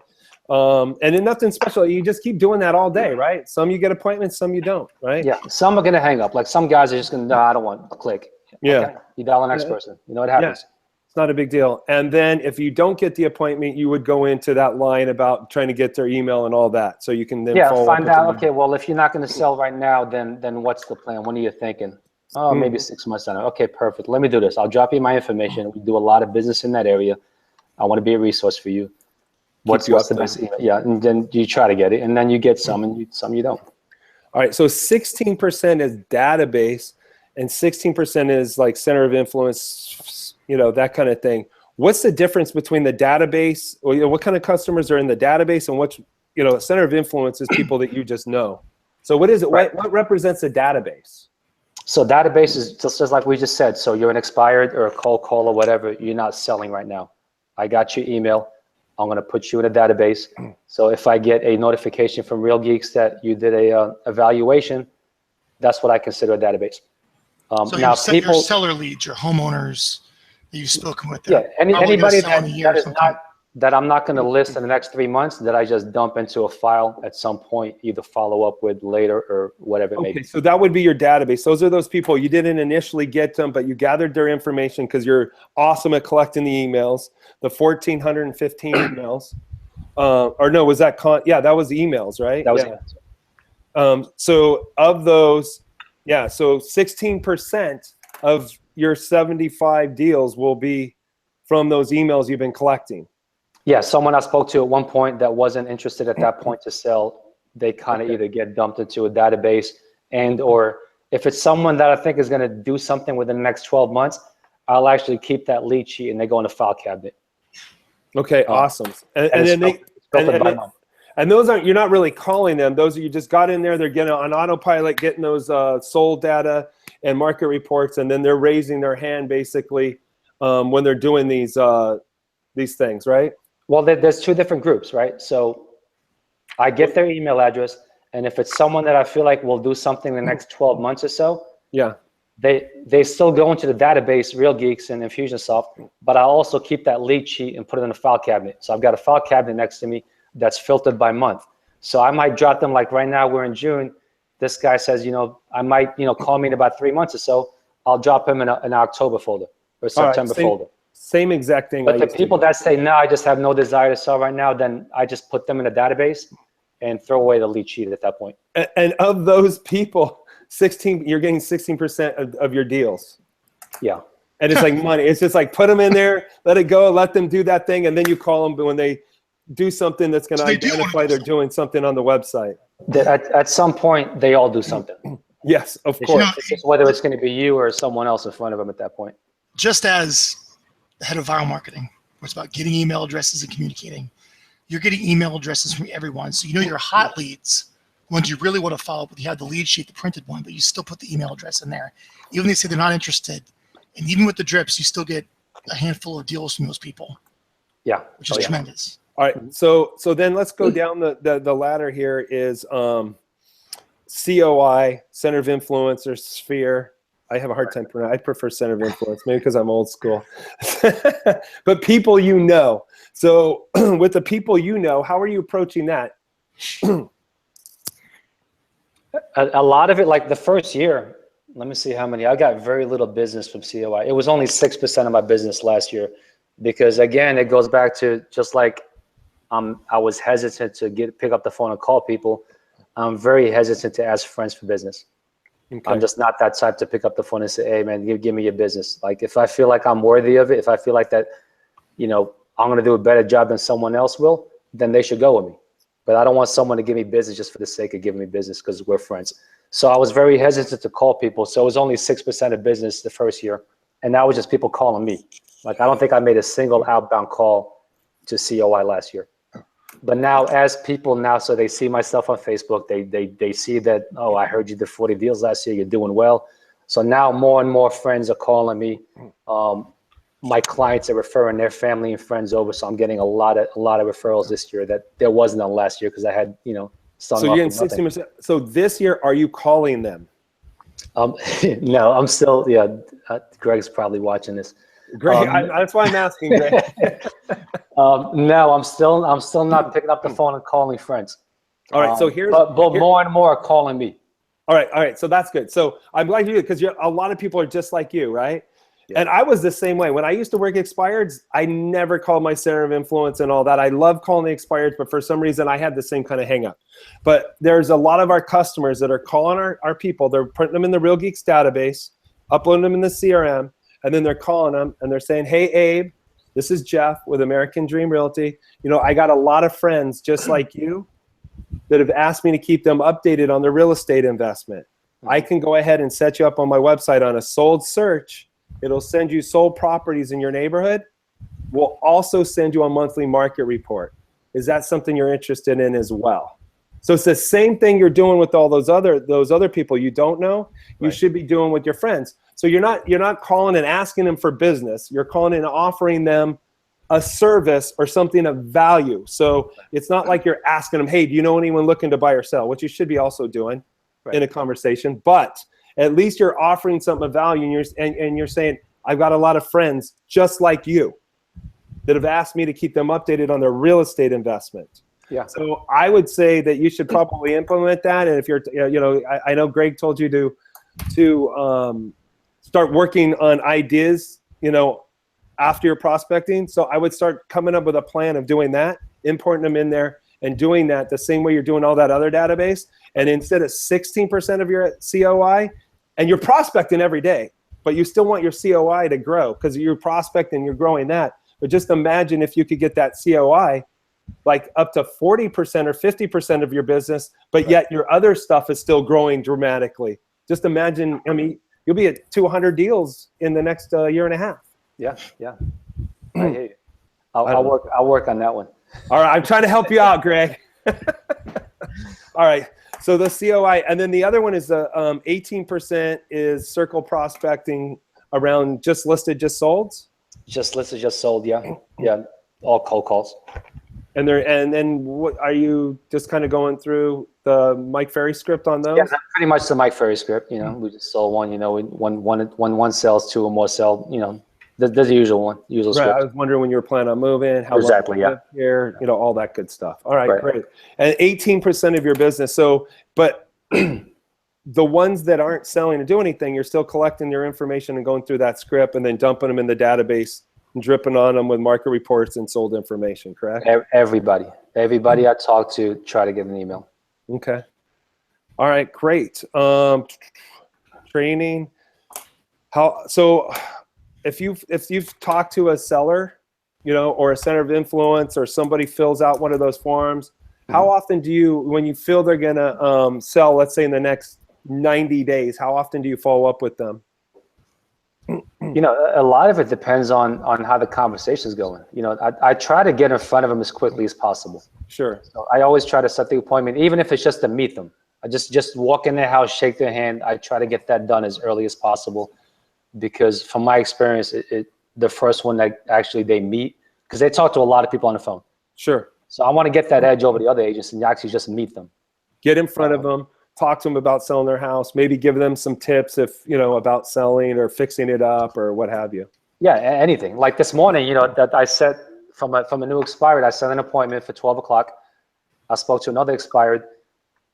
And then nothing special. You just keep doing that all day, right? Some you get appointments, some you don't, right? Yeah. Some are going to hang up. Like some guys are just going to, no, I don't want to click. Yeah. Okay. You dial the next person. You know what happens. Yeah. It's not a big deal. And then if you don't get the appointment, you would go into that line about trying to get their email and all that. So you can then follow find up out, okay, well, if you're not going to sell right now, then what's the plan? When are you thinking? Oh, maybe 6 months down. Okay, perfect. Let me do this. I'll drop you my information. We do a lot of business in that area. I want to be a resource for you. What's the best email? Yeah, and then you try to get it, and then you get some, and some you don't. All right, so 16% is database, and 16% is like center of influence, that kind of thing. What's the difference between the database, or what kind of customers are in the database, and what's, center of influence is people that you just know. So what is it? Right. What represents a database? So database is just like we just said. So you're an expired or a cold call or whatever. You're not selling right now. I got your email. I'm going to put you in a database. So if I get a notification from Real Geeks that you did a evaluation, that's what I consider a database. So now your seller leads, your homeowners that you've spoken with. Yeah, anybody that I'm not going to list in the next 3 months, that I just dump into a file at some point, either follow up with later or whatever it may be. So that would be your database. Those are those people you didn't initially get them, but you gathered their information because you're awesome at collecting the emails, the 1,415 emails. Or no, was that that was emails, right? That was emails. So of those, so 16% of your 75 deals will be from those emails you've been collecting. Yeah, someone I spoke to at one point that wasn't interested at that point to sell, they kind of either get dumped into a database or if it's someone that I think is going to do something within the next 12 months, I'll actually keep that lead sheet and they go in the file cabinet. Okay, awesome. And then and those aren't, you're not really calling them. Those are, you just got in there, they're getting on autopilot, getting those sold data and market reports, and then they're raising their hand basically when they're doing these things, right? Well, there's two different groups, right? So I get their email address, and if it's someone that I feel like will do something in the next 12 months or so, yeah, they still go into the database, Real Geeks and Infusionsoft, but I also keep that lead sheet and put it in a file cabinet. So I've got a file cabinet next to me that's filtered by month. So I might drop them, like right now we're in June. This guy says, I might, call me in about 3 months or so. I'll drop him in an October folder or September folder. Same exact thing. But the people that say, no, I just have no desire to sell right now, then I just put them in a database and throw away the lead sheet at that point. And of those people, you're getting 16% of your deals. Yeah. And it's like money. It's just like, put them in there, let it go, let them do that thing. And then you call them when they do something that's going to identify they're doing something on the website. Mm-hmm. At some point, they all do something. Yes, of course. It's just whether it's going to be you or someone else in front of them at that point. Just as the head of Vyral Marketing, where it's about getting email addresses and communicating, you're getting email addresses from everyone. So your hot leads, ones you really want to follow up with, you have the lead sheet, the printed one, but you still put the email address in there. Even if they say they're not interested, and even with the drips, you still get a handful of deals from those people. Yeah. Which is tremendous. All right, so then let's go down the ladder here is COI, Center of Influence, or Sphere. I have a hard time pronouncing. I prefer Center of Influence, maybe because I'm old school. But people you know. So with the people you know, how are you approaching that? A lot of it, like the first year, let me see how many. I got very little business from COI. It was only 6% of my business last year because, again, it goes back to just like I was hesitant to pick up the phone and call people. I'm very hesitant to ask friends for business. Okay. I'm just not that type to pick up the phone and say, hey, man, give me your business. Like if I feel like I'm worthy of it, if I feel like that, I'm going to do a better job than someone else will, then they should go with me. But I don't want someone to give me business just for the sake of giving me business because we're friends. So I was very hesitant to call people. So it was only 6% of business the first year. And that was just people calling me. Like I don't think I made a single outbound call to COI last year. But now as people so they see my stuff on Facebook, they see that, oh, I heard you did 40 deals last year, you're doing well. So now more and more friends are calling me. My clients are referring their family and friends over. So I'm getting a lot of referrals this year that there wasn't on last year because I had, so you're getting 60%. So this year, are you calling them? No, I'm still, Greg's probably watching this. Greg, that's why I'm asking, Greg. No, I'm still not picking up the phone and calling friends. All right, so but more and more are calling me. All right, so that's good. So I'm glad you do because a lot of people are just like you, right? Yeah. And I was the same way. When I used to work expireds, I never called my center of influence and all that. I love calling the expireds, but for some reason I had the same kind of hang up. But there's a lot of our customers that are calling our people. They're putting them in the Real Geeks database, uploading them in the CRM, and then they're calling them and they're saying, hey, Abe, this is Jeff with American Dream Realty. I got a lot of friends just like you that have asked me to keep them updated on their real estate investment. I can go ahead and set you up on my website on a sold search. It'll send you sold properties in your neighborhood. We'll also send you a monthly market report. Is that something you're interested in as well? So it's the same thing you're doing with all those other people you don't know. You should be doing with your friends. So you're not calling and asking them for business. You're calling and offering them a service or something of value. So it's not like you're asking them, hey, do you know anyone looking to buy or sell? Which you should be also doing in a conversation. But at least you're offering something of value, and you're saying, I've got a lot of friends just like you that have asked me to keep them updated on their real estate investment. Yeah. So I would say that you should probably implement that. And if you're, I know Greg told you to start working on ideas, after your prospecting. So I would start coming up with a plan of doing that, importing them in there, and doing that the same way you're doing all that other database. And instead of 16% of your COI, and you're prospecting every day. but you still want your COI to grow because you're prospecting, you're growing that. But just imagine if you could get that COI like up to 40% or 50% of your business, but yet your other stuff is still growing dramatically. Just imagine, I mean, you'll be at 200 deals in the next year and a half. Yeah, yeah. I hear you. I'll work on that one. All right, I'm trying to help you out, Greg. All right, so the COI, and then the other one is the 18% is circle prospecting around just listed, just sold. Just listed, just sold. Yeah, yeah. All cold calls. And then what are you just kind of going through the Mike Ferry script on those? Yeah, pretty much the Mike Ferry script. You know, we just sold one. You know, when one sells, two or more sell. You know, there's the usual script. I was wondering when you were planning on moving, how exactly, long you live here, you know, all that good stuff. All right, great. And 18% of your business. So, but the ones that aren't selling or do anything, you're still collecting their information and going through that script and then dumping them in the database and dripping on them with market reports and sold information, correct? Everybody I talk to, try to get an email. Okay. All right, great. Training. So if you've talked to a seller, you know, or a center of influence, or somebody fills out one of those forms, how often do you, when you feel they're gonna sell, let's say in the next 90 days, how often do you follow up with them? You know, a lot of it depends on how the conversation is going. You know, I try to get in front of them as quickly as possible. Sure. So I always try to set the appointment, even if it's just to meet them. I just walk in their house, shake their hand. I try to get that done as early as possible, because from my experience, the first one that actually they meet, because they talk to a lot of people on the phone. Sure. So I want to get that edge over the other agents and actually just meet them. Get in front of them, talk to them about selling their house, maybe give them some tips if, you know, about selling or fixing it up or what have you. Yeah, anything. Like this morning, you know, that I set from a new expired, I set an appointment for 12 o'clock. I spoke to another expired.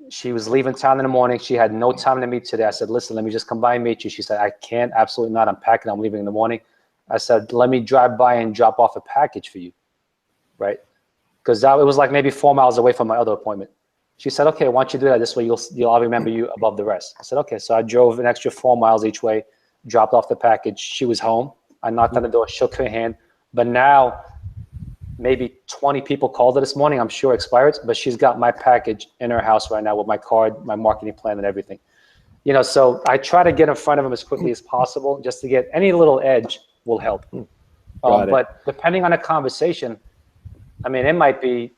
She was leaving town in the morning. She had no time to meet today. I said, listen, let me just come by and meet you. She said, I can't, absolutely not. I'm packing, I'm leaving in the morning. I said, let me drive by and drop off a package for you, right? Because it was like maybe 4 miles away from my other appointment. She said, okay, why don't you do that? This way I'll remember you above the rest. I said, okay. So I drove an extra 4 miles each way, dropped off the package. She was home. I knocked on the door, shook her hand. But now maybe 20 people called her this morning, I'm sure expired, but she's got my package in her house right now with my card, my marketing plan and everything. You know, so I try to get in front of them as quickly as possible, just to get any little edge will help. But depending on the conversation, I mean, it might be,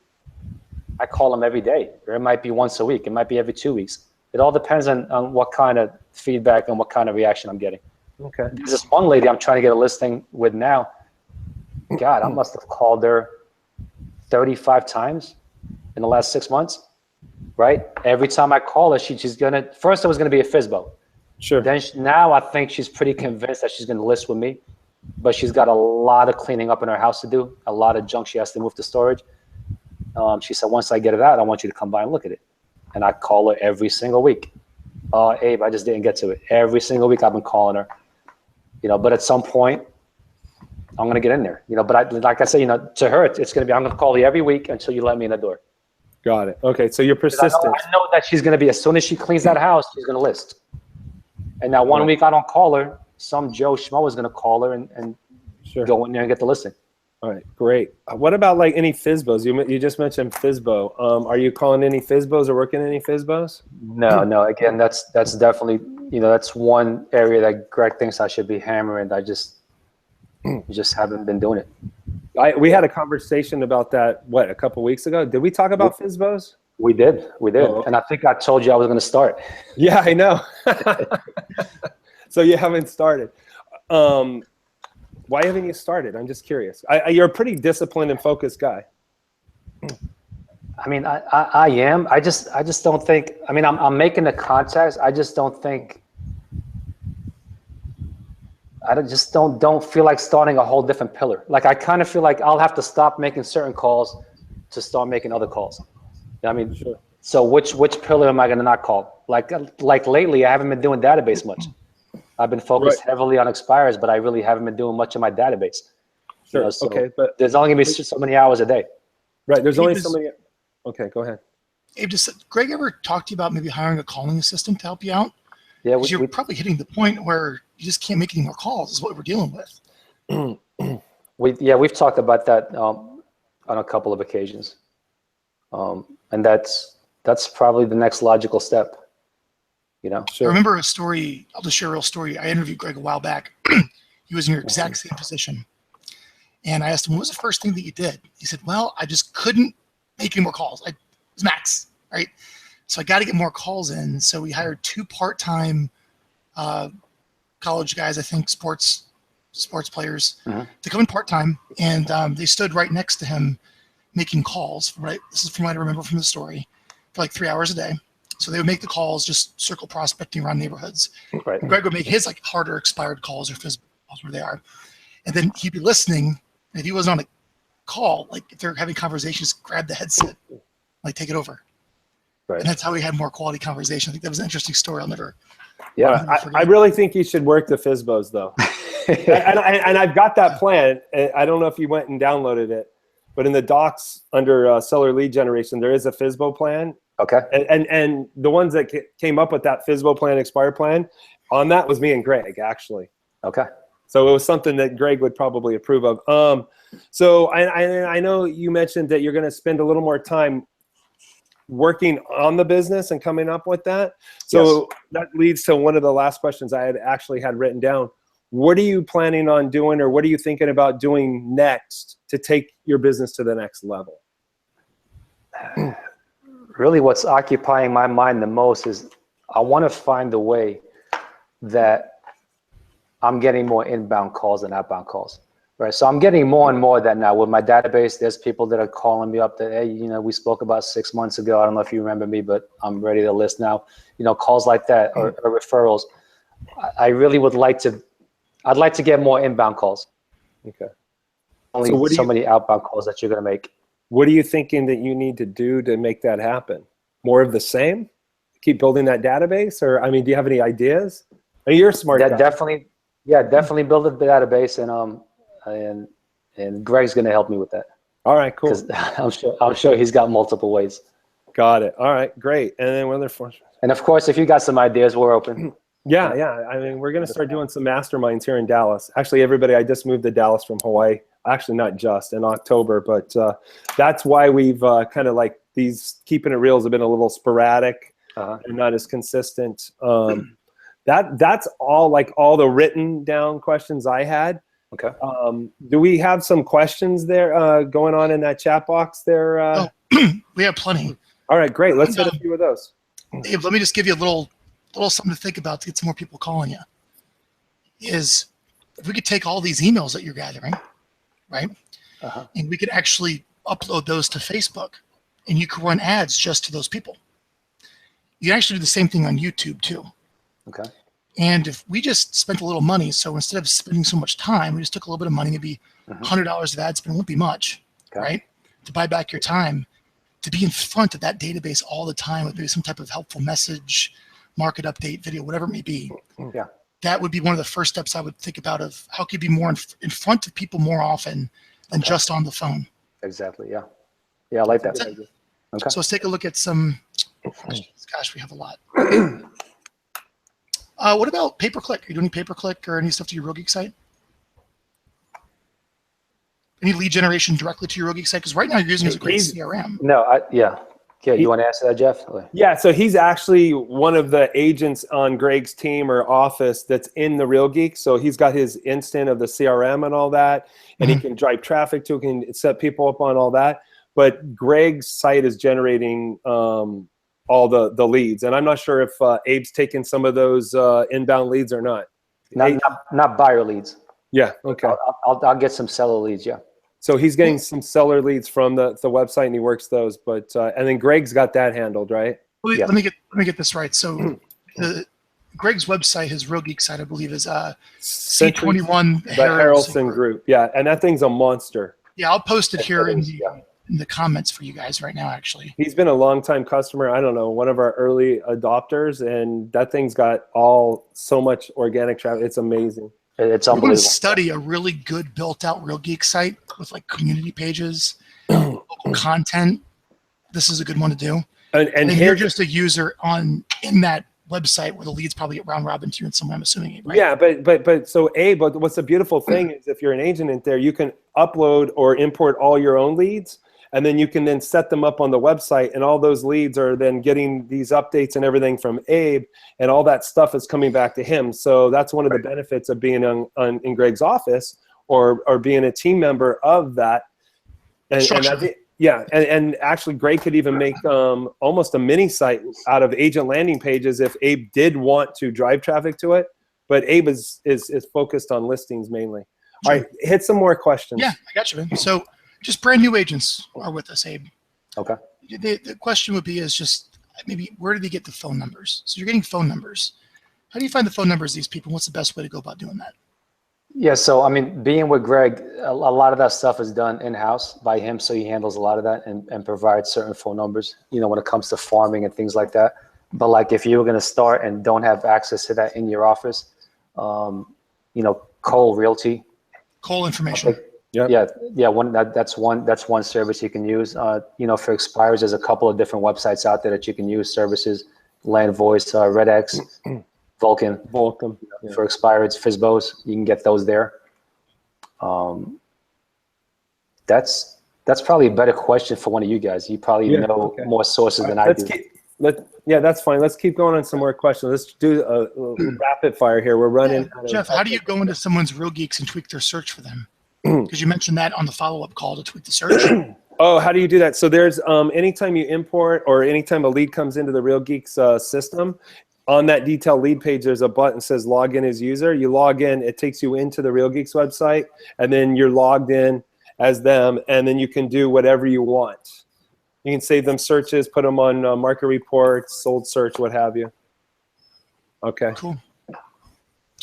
I call them every day, or it might be once a week. It might be every 2 weeks. It all depends on what kind of feedback and what kind of reaction I'm getting. Okay. There's this one lady I'm trying to get a listing with now. God, I must have called her 35 times in the last 6 months, right? Every time I call her, she's gonna, first it was gonna be a FSBO. Sure. Then now I think she's pretty convinced that she's gonna list with me, but she's got a lot of cleaning up in her house to do, a lot of junk she has to move to storage. She said, once I get it out, I want you to come by and look at it. And I call her every single week. Abe, I just didn't get to it. Every single week I've been calling her, you know, but at some point I'm going to get in there, you know, but like I said, you know, to her, it's going to be, I'm going to call you every week until you let me in the door. Got it. Okay. So you're persistent. I know that she's going to be, as soon as she cleans that house, she's going to list. And now 1 week I don't call her, some Joe Schmo is going to call her and go in there and get the listing. All right, great. What about like any FSBOs? You just mentioned FSBO. Are you calling any FSBOs or working any FSBOs? No. Again, that's definitely, you know, that's one area that Greg thinks I should be hammering. I just haven't been doing it. We had a conversation about that, what, a couple weeks ago? Did we talk about FSBOs? We did. Oh. And I think I told you I was going to start. Yeah, I know. So you haven't started. Why haven't you started? I'm just curious. You're a pretty disciplined and focused guy. I mean, I am. I just don't think. I mean, I'm making the contacts. I just don't think. Just don't feel like starting a whole different pillar. Like I kind of feel like I'll have to stop making certain calls to start making other calls. I mean, sure. So which pillar am I going to not call? Like lately, I haven't been doing database much. I've been focused heavily on expires, but I really haven't been doing much of my database. Sure. You know, so okay, but there's only going to be so many hours a day. Right. There's only so many. Okay, go ahead. Abe, Greg ever talked to you about maybe hiring a calling assistant to help you out? Yeah, you're probably hitting the point where you just can't make any more calls is what we're dealing with. We've talked about that on a couple of occasions. And that's probably the next logical step, you know? I remember a story, I'll just share a real story. I interviewed Greg a while back. He was in your exact same position. And I asked him, what was the first thing that you did? He said, well, I just couldn't make any more calls. It was max, right? So I got to get more calls in. So we hired 2 part-time college guys, I think sports players, to come in part-time. And they stood right next to him making calls, right? This is from what I remember from the story, for like 3 hours a day. So they would make the calls, just circle prospecting around neighborhoods. Right. And Greg would make his like harder expired calls or physical calls where they are. And then he'd be listening. And if he wasn't on a call, like if they're having conversations, grab the headset, like take it over. Right. And that's how we had more quality conversation. I think that was an interesting story. I'll never. Yeah. I really think you should work the FSBOs though. and I've got that plan. I don't know if you went and downloaded it, but in the docs under seller lead generation, there is a FSBO plan. Okay. And the ones that came up with that FSBO plan, expire plan, on that was me and Greg, actually. Okay. So it was something that Greg would probably approve of. So I know you mentioned that you're going to spend a little more time working on the business and coming up with that. So that leads to one of the last questions I had written down. What are you planning on doing, or what are you thinking about doing next to take your business to the next level? Really what's occupying my mind the most is I want to find a way that I'm getting more inbound calls than outbound calls, right? So I'm getting more and more of that now with my database. There's people that are calling me up that, hey, you know, we spoke about 6 months ago. I don't know if you remember me, but I'm ready to list now. You know, calls like that or referrals. I really would like to. I'd like to get more inbound calls. Okay. Only so many outbound calls that you're going to make. What are you thinking that you need to do to make that happen? More of the same? Keep building that database? Or, I mean, do you have any ideas? I mean, you're a smart guy. Definitely build a database, and Greg's going to help me with that. All right, cool. I'm sure he's got multiple ways. Got it. All right, great. And then what other forms? And of course, if you got some ideas, we're open. Yeah. I mean, we're going to start doing some masterminds here in Dallas. Actually, everybody, I just moved to Dallas from Hawaii. Actually, not just in October, but that's why we've kind of like these keeping it reals have been a little sporadic and not as consistent. That's all, like all the written down questions I had. Okay. Oh, Do we have some questions there going on in that chat box there? We have plenty. All right, great. Let's hit a few of those. Abe, let me just give you a little something to think about to get some more people calling you. Is if we could take all these emails that you're gathering, right? And we could actually upload those to Facebook, and you could run ads just to those people. You can actually do the same thing on YouTube too. Okay. And if we just spent a little money, so instead of spending so much time, we just took a little bit of money, maybe $100 of ad spend, won't be much, right? To buy back your time, to be in front of that database all the time with maybe some type of helpful message, market update video, whatever it may be. Yeah. That would be one of the first steps I would think about of how can you be more in front of people more often than just on the phone. Exactly. Yeah. Yeah, I like that. Okay. So let's take a look at some questions. Gosh, we have a lot. What about pay-per-click? Are you doing any pay-per-click or any stuff to your Real Geek site? Any lead generation directly to your Real Geek site? Because right now you're using it as a great CRM. No, yeah. You want to answer that, Jeff? Yeah, so he's actually one of the agents on Greg's team or office that's in the Real Geek. So he's got his instant of the CRM and all that, and he can drive traffic to, can set people up on all that. But Greg's site is generating all the leads, and I'm not sure if Abe's taking some of those inbound leads or not. Not buyer leads. Yeah. Okay. I'll get some seller leads. Yeah. So he's getting some seller leads from the website, and he works those. But and then Greg's got that handled, right? Let me get this right. So Greg's website, his Real Geek site, I believe, is C21 the Harrelson Group. Yeah, and that thing's a monster. Yeah, I'll post it here in the comments for you guys right now. Actually, he's been a longtime customer. I don't know, one of our early adopters, and that thing's got so much organic traffic. It's amazing. It's unbelievable. unbelievable. Study a really good built-out Real Geek site with like community pages, local content. This is a good one to do. And you're just a user in that website where the leads probably get round robin to you and someone, I'm assuming, right? Yeah, but so but what's the beautiful thing is if you're an agent in there, you can upload or import all your own leads, and then you can then set them up on the website, and all those leads are then getting these updates and everything from Abe, and all that stuff is coming back to him. So that's one of the benefits of being in Greg's office or being a team member of that. And actually Greg could even make almost a mini site out of agent landing pages if Abe did want to drive traffic to it. But Abe is focused on listings mainly. All right, hit some more questions. Yeah, I got you, man. So just brand new agents are with us, Abe. Okay. The question would be is just maybe where do they get the phone numbers? So you're getting phone numbers. How do you find the phone numbers of these people? What's the best way to go about doing that? Yeah, so I mean, being with Greg, a lot of that stuff is done in-house by him, so he handles a lot of that and provides certain phone numbers, when it comes to farming and things like that. But like if you were gonna start and don't have access to that in your office, Cole Realty. Cole information. Yeah. That's one service you can use. For expires, there's a couple of different websites out there that you can use services, Land Voice, RedX, Vulcan. For expireds, FISBOs, you can get those there. That's probably a better question for one of you guys. You probably know more sources than I do. That's fine. Let's keep going on some more questions. Let's do a rapid fire here. We're running. Jeff, how do you go into someone's Real Geeks and tweak their search for them? Because you mentioned that on the follow-up call to tweak the search. Oh, how do you do that? So there's anytime you import or anytime a lead comes into the Real Geeks system, on that detailed lead page, there's a button that says log in as user. You log in, it takes you into the Real Geeks website, and then you're logged in as them, and then you can do whatever you want. You can save them searches, put them on market reports, sold search, what have you. Okay. Cool.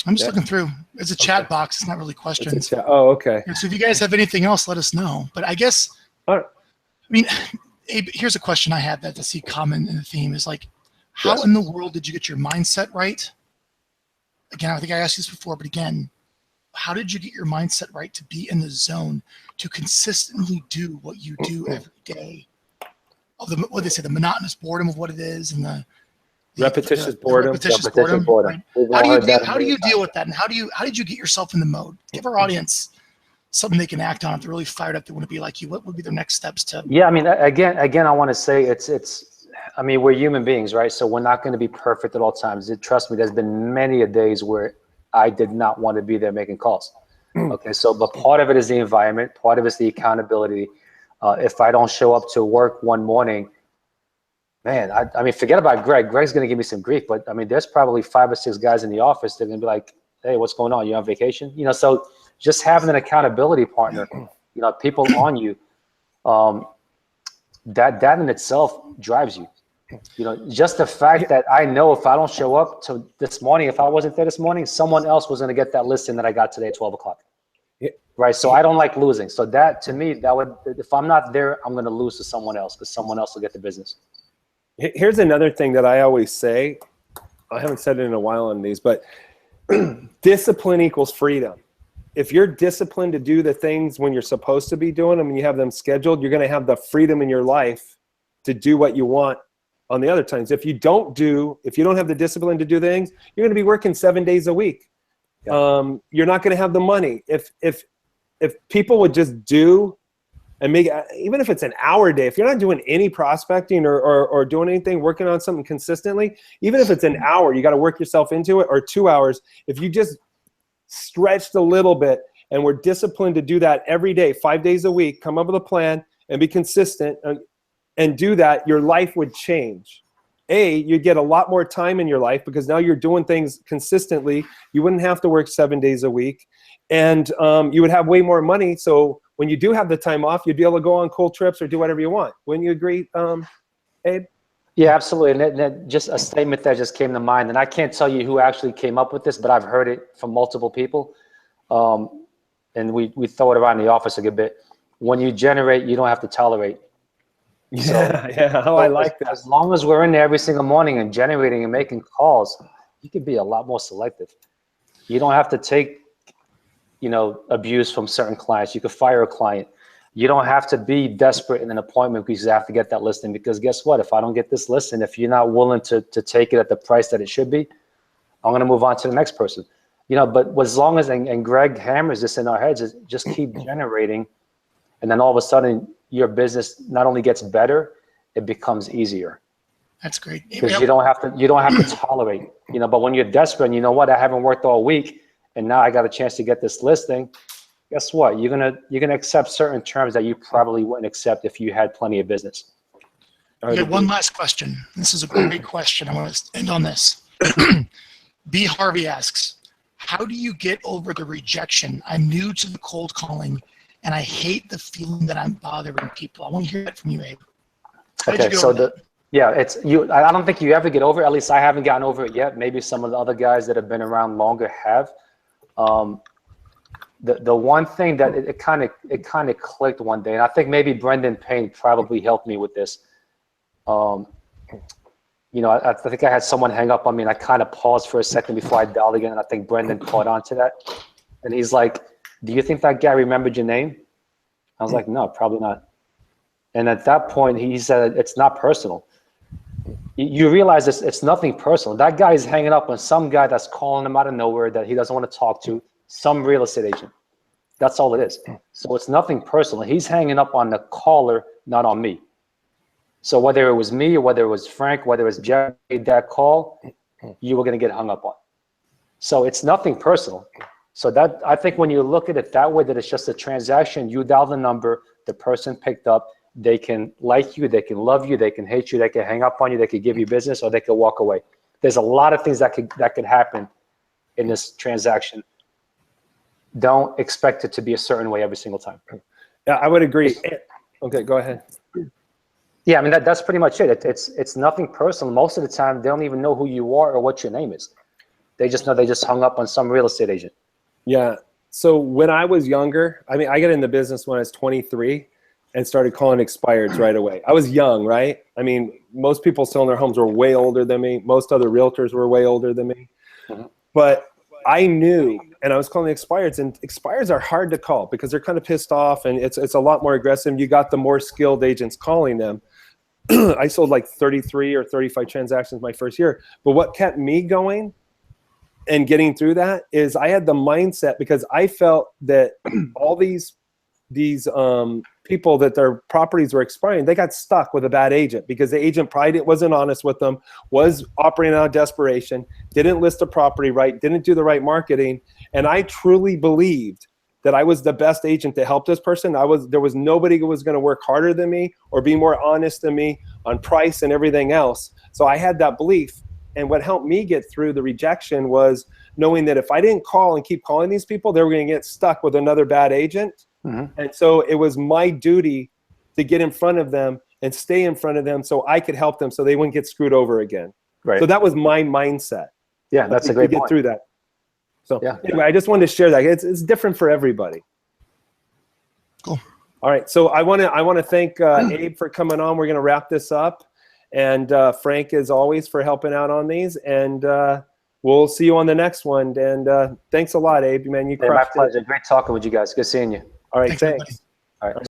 I'm just looking through. It's a chat box. It's not really questions. Oh, okay. So if you guys have anything else, let us know. But I guess, Abe, here's a question I had that I see common in the theme is like, how in the world did you get your mindset right? Again, I think I asked you this before, but again, how did you get your mindset right to be in the zone, to consistently do what you do every day? Of what they say, the monotonous boredom of what it is, and the repetitious boredom. Right? How do you deal with that, and how did you get yourself in the mode? Give our audience something they can act on if they're really fired up. They want to be like you. What would be their next steps to? Yeah, I mean, again, I want to say it's. I mean, we're human beings, right? So we're not going to be perfect at all times. Trust me, there's been many a days where I did not want to be there making calls. Okay, but part of it is the environment. Part of it is the accountability. If I don't show up to work one morning, man, I mean, forget about Greg. Greg's going to give me some grief, but I mean, there's probably 5 or 6 guys in the office that are going to be like, hey, what's going on? You on vacation? So just having an accountability partner, people on you, that in itself drives you. Just the fact that I know if I don't show up to this morning, if I wasn't there this morning, someone else was going to get that listing that I got today at 12 o'clock. Right. So I don't like losing. So that, to me, that would, if I'm not there, I'm going to lose to someone else because someone else will get the business. Here's another thing that I always say. I haven't said it in a while on these, but discipline equals freedom. If you're disciplined to do the things when you're supposed to be doing them and you have them scheduled, you're going to have the freedom in your life to do what you want on the other times. If you don't have the discipline to do things, you're going to be working 7 days a week. Yeah. You're not going to have the money. If people would just do and make, even if it's an hour a day, if you're not doing any prospecting or doing anything, working on something consistently, even if it's an hour, you got to work yourself into it, or 2 hours. If you just stretched a little bit and were disciplined to do that every day, 5 days a week, come up with a plan and be consistent and do that, your life would change. You'd get a lot more time in your life because now you're doing things consistently. You wouldn't have to work 7 days a week, and you would have way more money. So when you do have the time off, you'd be able to go on cool trips or do whatever you want. Wouldn't you agree, Abe? Yeah, absolutely. And that just a statement that just came to mind, and I can't tell you who actually came up with this, but I've heard it from multiple people. And we throw it around the office a good bit. When you generate, you don't have to tolerate. I like that. As long as we're in there every single morning and generating and making calls, you can be a lot more selective. You don't have to take, abuse from certain clients. You could fire a client. You don't have to be desperate in an appointment because you have to get that listing, because guess what? If I don't get this listing, if you're not willing to take it at the price that it should be, I'm going to move on to the next person. You know, but as long as, and Greg hammers this in our heads, is just keep generating. And then all of a sudden your business not only gets better, it becomes easier. That's great. Because you don't have to tolerate, you know, but when you're desperate and you know what, I haven't worked all week and now I got a chance to get this listing, guess what? You're gonna accept certain terms that you probably wouldn't accept if you had plenty of business. Okay, one last question. This is a great question. I want to end on this. B. Harvey asks, how do you get over the rejection? I'm new to the cold calling and I hate the feeling that I'm bothering people. I want to hear that from you, Abe. Okay, so it's you. I don't think you ever get over it. At least I haven't gotten over it yet. Maybe some of the other guys that have been around longer have. The one thing that it kind of clicked one day, and I think maybe Brendan Payne probably helped me with this. You know, I think I had someone hang up on me, and I kind of paused for a second before I dialed again, and I think Brendan caught on to that. And he's like, "Do you think that guy remembered your name?" I was like, "No, probably not." And at that point, he said, "It's not personal." You realize it's nothing personal. That guy is hanging up on some guy that's calling him out of nowhere that he doesn't want to talk to, some real estate agent. That's all it is. So it's nothing personal. He's hanging up on the caller, not on me. So whether it was me or whether it was Frank, whether it was Jerry made that call, you were going to get hung up on. So it's nothing personal. So that, I think when you look at it that way, that it's just a transaction, you dial the number, the person picked up, they can like you, they can love you, they can hate you, they can hang up on you, they could give you business, or they could walk away. There's a lot of things that could happen in this transaction. Don't expect it to be a certain way every single time. Yeah, I would agree. Okay, go ahead. Yeah, I mean, that's pretty much it. It's nothing personal. Most of the time, they don't even know who you are or what your name is. They just know they just hung up on some real estate agent. Yeah. So when I was younger, I mean, I got in the business when I was 23 and started calling expireds right away. I was young, right? I mean, most people selling their homes were way older than me. Most other realtors were way older than me. Mm-hmm. But I knew, and I was calling expireds, and expireds are hard to call because they're kind of pissed off, and it's a lot more aggressive. You got the more skilled agents calling them. I sold like 33 or 35 transactions my first year. But what kept me going and getting through that is I had the mindset, because I felt that all these people that their properties were expiring, they got stuck with a bad agent because the agent probably wasn't honest with them, was operating out of desperation, didn't list the property right, didn't do the right marketing. And I truly believed that I was the best agent to help this person. There was nobody who was going to work harder than me or be more honest than me on price and everything else. So I had that belief. And what helped me get through the rejection was knowing that if I didn't call and keep calling these people, they were going to get stuck with another bad agent. Mm-hmm. And so it was my duty to get in front of them and stay in front of them so I could help them so they wouldn't get screwed over again. Right. So that was my mindset. Yeah, that's a great point. To get through that. So anyway, I just wanted to share that. It's different for everybody. Cool. All right. So I want to thank Abe for coming on. We're going to wrap this up. And Frank, as always, for helping out on these. And we'll see you on the next one. And thanks a lot, Abe. Man, you crushed it. My pleasure. Great talking with you guys. Good seeing you. All right. Thanks. All right.